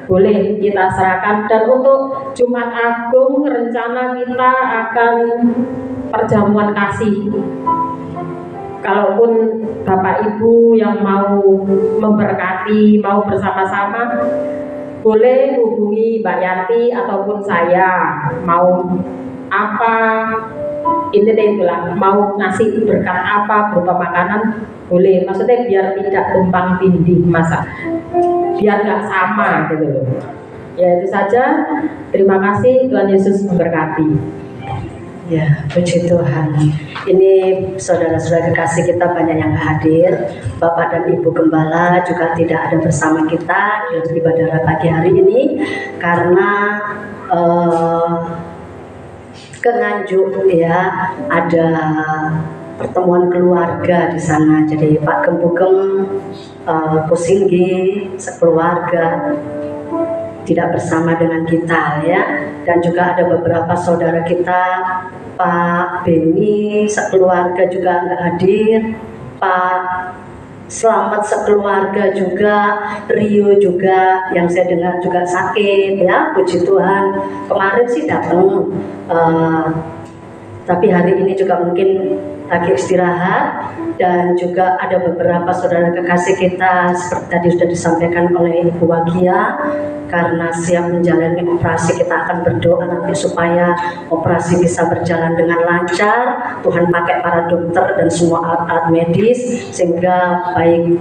Boleh kita serahkan. Dan untuk Jumat Agung rencana kita akan perjamuan kasih. Kalaupun Bapak Ibu yang mau memberkati, mau bersama-sama, boleh hubungi Mbak Yanti ataupun saya. Mau apa, itulah, mau ngasih berkat apa berupa makanan, boleh. Maksudnya biar tidak tumpang tindih, masa biar nggak sama gitu loh. Ya itu saja. Terima kasih, Tuhan Yesus memberkati. Ya, puji Tuhan. Ini saudara-saudara kekasih kita banyak yang hadir. Bapak dan Ibu Gembala juga tidak ada bersama kita di ibadah pagi hari ini karena ke Nganjuk ya, ada pertemuan keluarga di sana. Jadi Pak Gembugem, Kusinggi, sekeluarga tidak bersama dengan kita ya, dan juga ada beberapa saudara kita, Pak Beni sekeluarga juga nggak hadir, Pak Selamat sekeluarga juga, Rio juga yang saya dengar juga sakit ya, puji Tuhan. Kemarin sih datang, tapi hari ini juga mungkin lagi istirahat. Dan juga ada beberapa saudara kekasih kita seperti tadi sudah disampaikan oleh Ibu Wagia, karena siap menjalani operasi, kita akan berdoa nanti supaya operasi bisa berjalan dengan lancar. Tuhan pakai para dokter dan semua alat-alat medis sehingga baik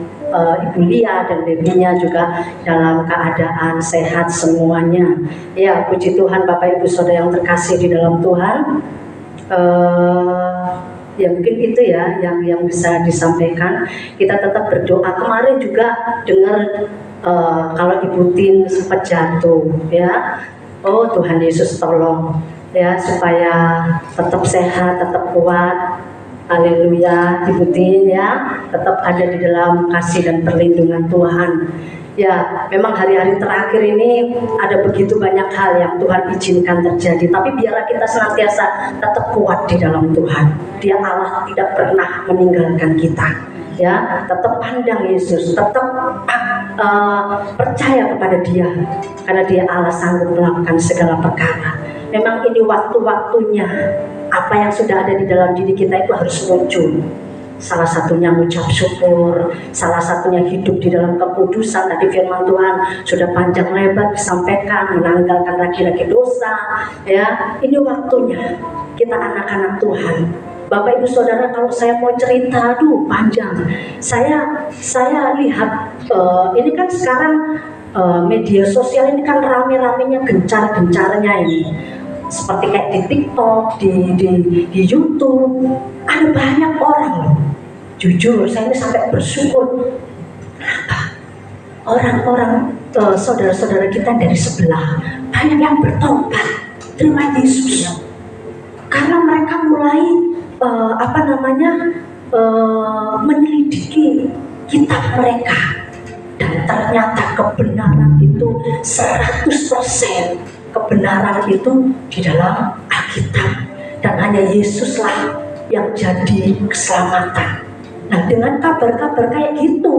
Ibu Lia dan babynya juga dalam keadaan sehat semuanya. Ya, puji Tuhan Bapak Ibu Saudara yang terkasih di dalam Tuhan. Ya mungkin itu ya yang bisa disampaikan. Kita tetap berdoa. Kemarin juga dengar kalau Ibu Tin sempat jatuh ya. Oh Tuhan Yesus tolong ya supaya tetap sehat, tetap kuat. Haleluya, Ibu Tin ya, tetap ada di dalam kasih dan perlindungan Tuhan. Ya, memang hari-hari terakhir ini ada begitu banyak hal yang Tuhan izinkan terjadi. Tapi biarlah kita senantiasa tetap kuat di dalam Tuhan. Dia Allah tidak pernah meninggalkan kita. Ya, tetap pandang Yesus, tetap percaya kepada Dia, karena Dia Allah sanggup melakukan segala perkara. Memang ini waktu-waktunya. Apa yang sudah ada di dalam diri kita itu harus muncul. Salah satunya mengucap syukur, salah satunya hidup di dalam kekudusan. Tadi firman Tuhan sudah panjang lebar disampaikan, menanggalkan laki-laki dosa. Ya, ini waktunya kita anak-anak Tuhan. Bapak Ibu Saudara, kalau saya mau cerita, aduh panjang. Saya lihat ini kan sekarang media sosial ini kan rame-ramenya, gencar-gencarnya ini. Seperti kayak di TikTok, di YouTube, ada banyak orang loh. Jujur, saya ini sampai bersyukur. Kenapa? Orang-orang saudara-saudara kita dari sebelah banyak yang bertobat, terima Yesus. Karena mereka mulai menyelidiki kitab mereka, dan ternyata kebenaran itu 100%. Kebenaran itu di dalam Alkitab, dan hanya Yesuslah yang jadi keselamatan. Nah, dengan kabar-kabar kayak gitu,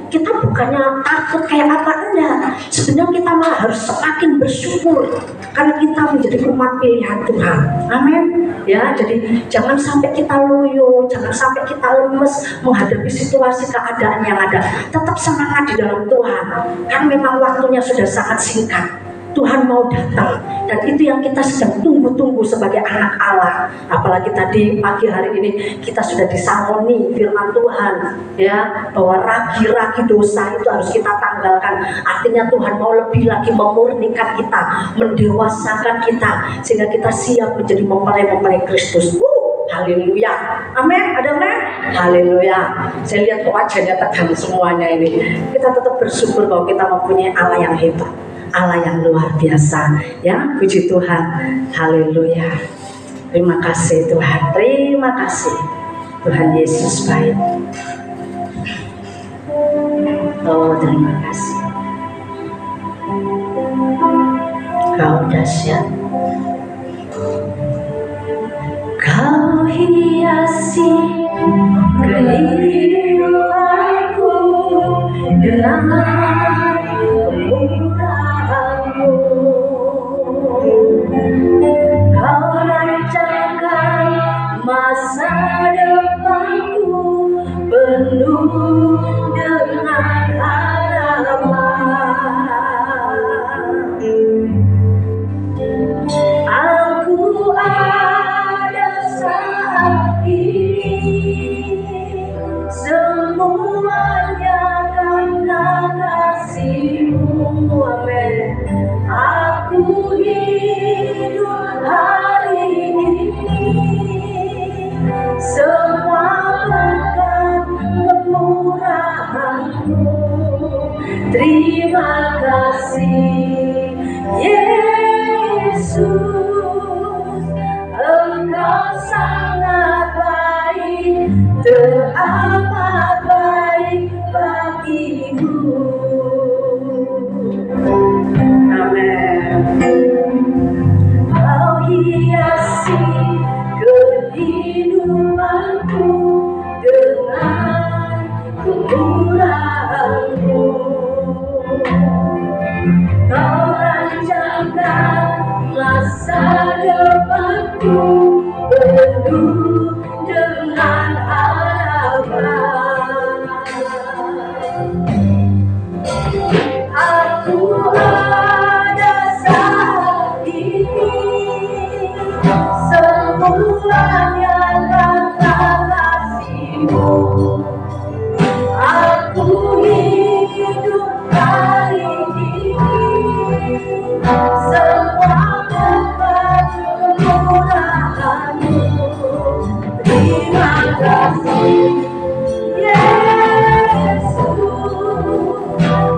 kita bukannya takut kayak apa enggak. Sebenarnya kita malah harus semakin bersyukur karena kita menjadi umat pilihan Tuhan. Amin. Ya, jadi jangan sampai kita loyo, jangan sampai kita lemes menghadapi situasi keadaan yang ada. Tetap semangat di dalam Tuhan. Karena memang waktunya sudah sangat singkat. Tuhan mau datang, dan itu yang kita sedang tunggu-tunggu sebagai anak Allah. Apalagi tadi pagi hari ini kita sudah disangoni firman Tuhan, ya, bahwa ragi-ragi dosa itu harus kita tanggalkan. Artinya Tuhan mau lebih lagi memurnikan kita, mendewasakan kita, sehingga kita siap menjadi mempelai-mempelai Kristus. Haleluya, amin, ada amin, haleluya. Saya lihat wajahnya tegang semuanya ini. Kita tetap bersyukur bahwa kita mempunyai Allah yang hebat, Allah yang luar biasa, ya, puji Tuhan, haleluya. Terima kasih Tuhan, terima kasih Tuhan Yesus baik. Oh, terima kasih. Kau dahsyat. Kau hiasi kehidupanku dengan kemurahan-Mu. Kau rancangkan masa depanku penuh dengan harapan. Aku ada saat ini, semuanya karena kasih-Mu, amin. Aku hidup hari ini, semua berkat kemurahan-Mu. Terima kasih Yesus, Engkau sangat baik, teramat baik bagiku. Amin. Kau hiasi kehidupanku dengan kemurahan-Mu. Kau rancangkan masa depanku penuh dengan harapan. Aku ada saat ini, semuanya karena kasih-Mu. Aku hidup hari ini, semua berkat kemurahan-Mu. Terima kasih Yesus,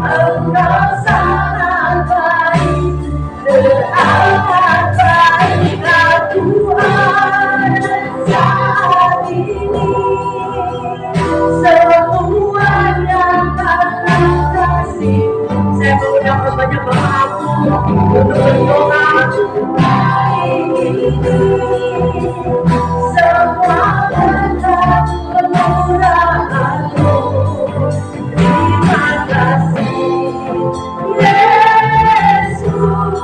Engkau sangat baik, teramat baik. Aku ada saat ini, semuanya karena kasih. Saya mengundang banyak Bapak-Ibu untuk berdoa hari ini. Semua berkat kemurahan-Mu. Terima kasih Yesus,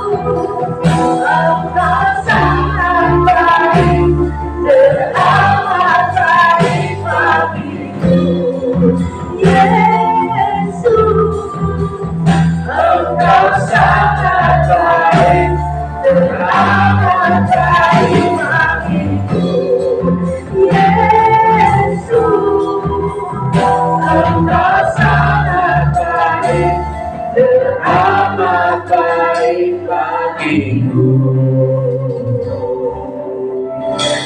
Engkau sangat baik, teramat baik bagiku. Yesus, Engkau sangat baik, teramat baik bagiku. Yesus, Engkau sangat baik, teramat baik bagiku.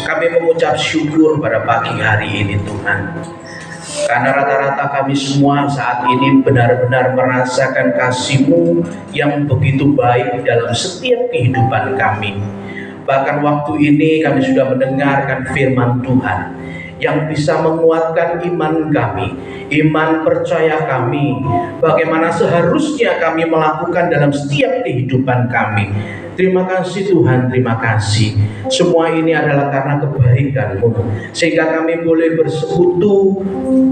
Kami mengucap syukur pada pagi hari ini Tuhan, karena rata-rata kami semua saat ini benar-benar merasakan kasih-Mu yang begitu baik dalam setiap kehidupan kami. Bahkan waktu ini kami sudah mendengarkan firman Tuhan yang bisa menguatkan iman kami, iman percaya kami, bagaimana seharusnya kami melakukan dalam setiap kehidupan kami. Terima kasih Tuhan, terima kasih. Semua ini adalah karena kebaikan-Mu, sehingga kami boleh bersekutu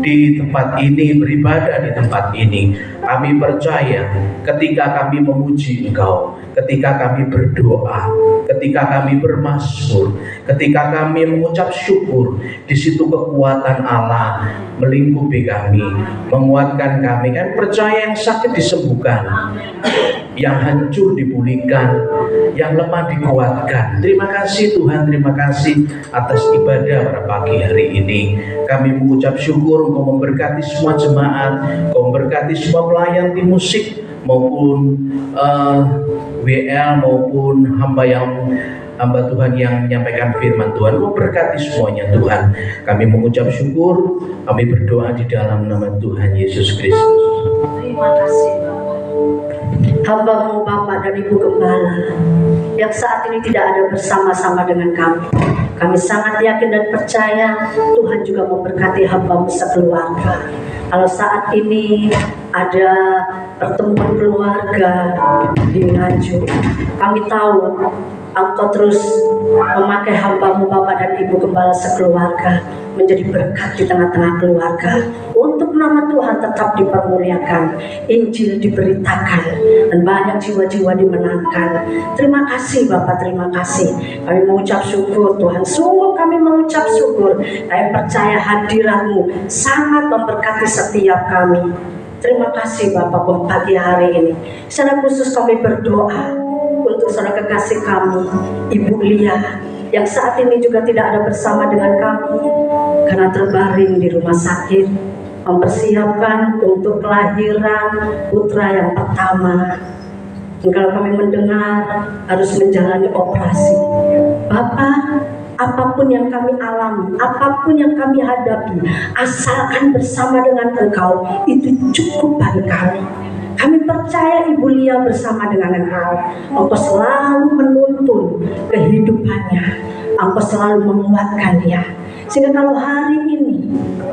di tempat ini, beribadah di tempat ini. Kami percaya ketika kami memuji Engkau, ketika kami berdoa, ketika kami bermazmur, ketika kami mengucap syukur, di situ kekuatan Allah melingkupi kami, menguatkan kami. Kan percaya yang sakit disembuhkan, yang hancur dipulihkan, yang lemah dikuatkan. Terima kasih Tuhan, terima kasih atas ibadah pada pagi hari ini. Kami mengucap syukur Engkau memberkati semua jemaat, Engkau memberkati semua pelayan di musik maupun WL maupun hamba Tuhan yang menyampaikan firman Tuhan. Engkau berkati semuanya Tuhan. Kami mengucap syukur, kami berdoa di dalam nama Tuhan Yesus Kristus. Terima kasih Bapak. Hamba-Mu Bapak dan Ibu Gembala yang saat ini tidak ada bersama-sama dengan kami. Kami sangat yakin dan percaya Tuhan juga memberkati hamba-Mu sekeluarga. Kalau saat ini ada pertemuan keluarga di Nganjuk, kami tahu Engkau terus memakai hamba-Mu Bapak dan Ibu Gembala sekeluarga menjadi berkat di tengah-tengah keluarga, untuk nama Tuhan tetap dipermuliakan, Injil diberitakan, dan banyak jiwa-jiwa dimenangkan. Terima kasih Bapak, terima kasih. Kami mengucap syukur Tuhan, sungguh kami mengucap syukur. Kami percaya hadirat-Mu sangat memberkati setiap kami. Terima kasih Bapak buat pagi hari ini. Secara khusus kami berdoa untuk saudara kekasih kami, Ibu Lia, yang saat ini juga tidak ada bersama dengan kami karena terbaring di rumah sakit, mempersiapkan untuk kelahiran putra yang pertama. Dan kalau kami mendengar harus menjalani operasi, Bapak, apapun yang kami alami, apapun yang kami hadapi, asalkan bersama dengan Engkau, itu cukup bagi kami. Kami percaya Ibu Lia bersama dengan Engkau. Engkau selalu menuntun kehidupannya, Engkau selalu menguatkan dia. Sehingga kalau hari ini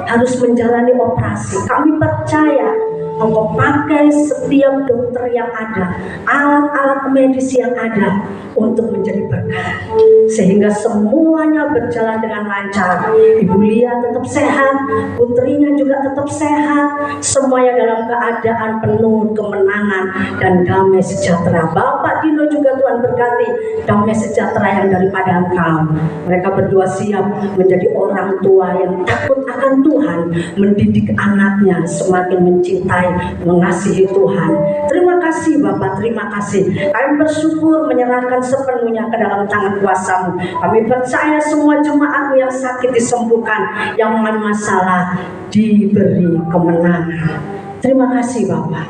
harus menjalani operasi, kami percaya Engkau pakai setiap dokter yang ada, alat-alat medis yang ada untuk menjadi berkat, sehingga semuanya berjalan dengan lancar. Ibu Lia tetap sehat, putrinya juga tetap sehat, semuanya dalam keadaan penuh kemenangan dan damai sejahtera. Bapak Dino juga Tuhan berkati, damai sejahtera yang daripada Engkau. Mereka berdua siap menjadi orang tua yang takut akan Tuhan, mendidik anaknya semakin mencintai, mengasihi Tuhan. Terima kasih Bapak, terima kasih. Kami bersyukur menyerahkan sepenuhnya ke dalam tangan kuasa-Mu. Kami percaya semua jemaat-Mu yang sakit disembuhkan, yang mengalami masalah diberi kemenangan. Terima kasih Bapak.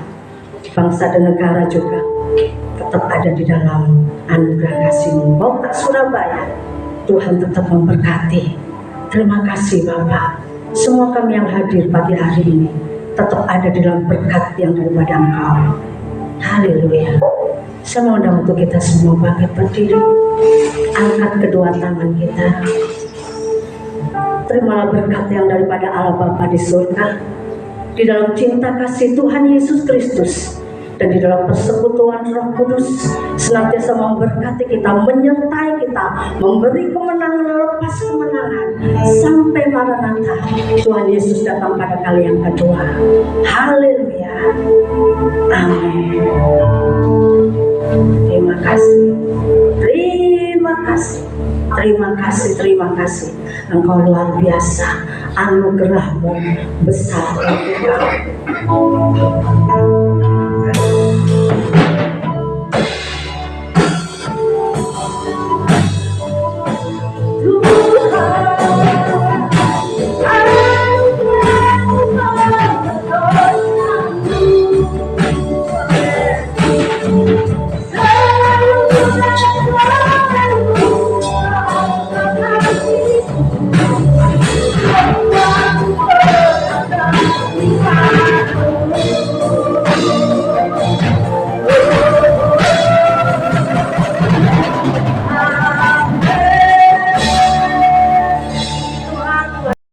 Bangsa dan negara juga tetap ada di dalam anugerah kasih-Mu. Bapak Surabaya, Tuhan tetap memberkati. Terima kasih Bapak. Semua kami yang hadir pagi hari ini tetap ada di dalam berkat yang daripada Engkau. Haleluya. Saya mengundang untuk kita semua bangkit berdiri, angkat kedua tangan kita. Terimalah berkat yang daripada Allah Bapa di surga, di dalam cinta kasih Tuhan Yesus Kristus, dan di dalam persekutuan Roh Kudus senantiasa memberkati kita, menyertai kita, memberi kemenangan lepas kemenangan sampai Maranatha Tuhan Yesus datang pada kali yang kedua. Haleluya. Amin. Terima kasih. Terima kasih. Terima kasih, terima kasih. Engkau luar biasa, anugerah-Mu besar.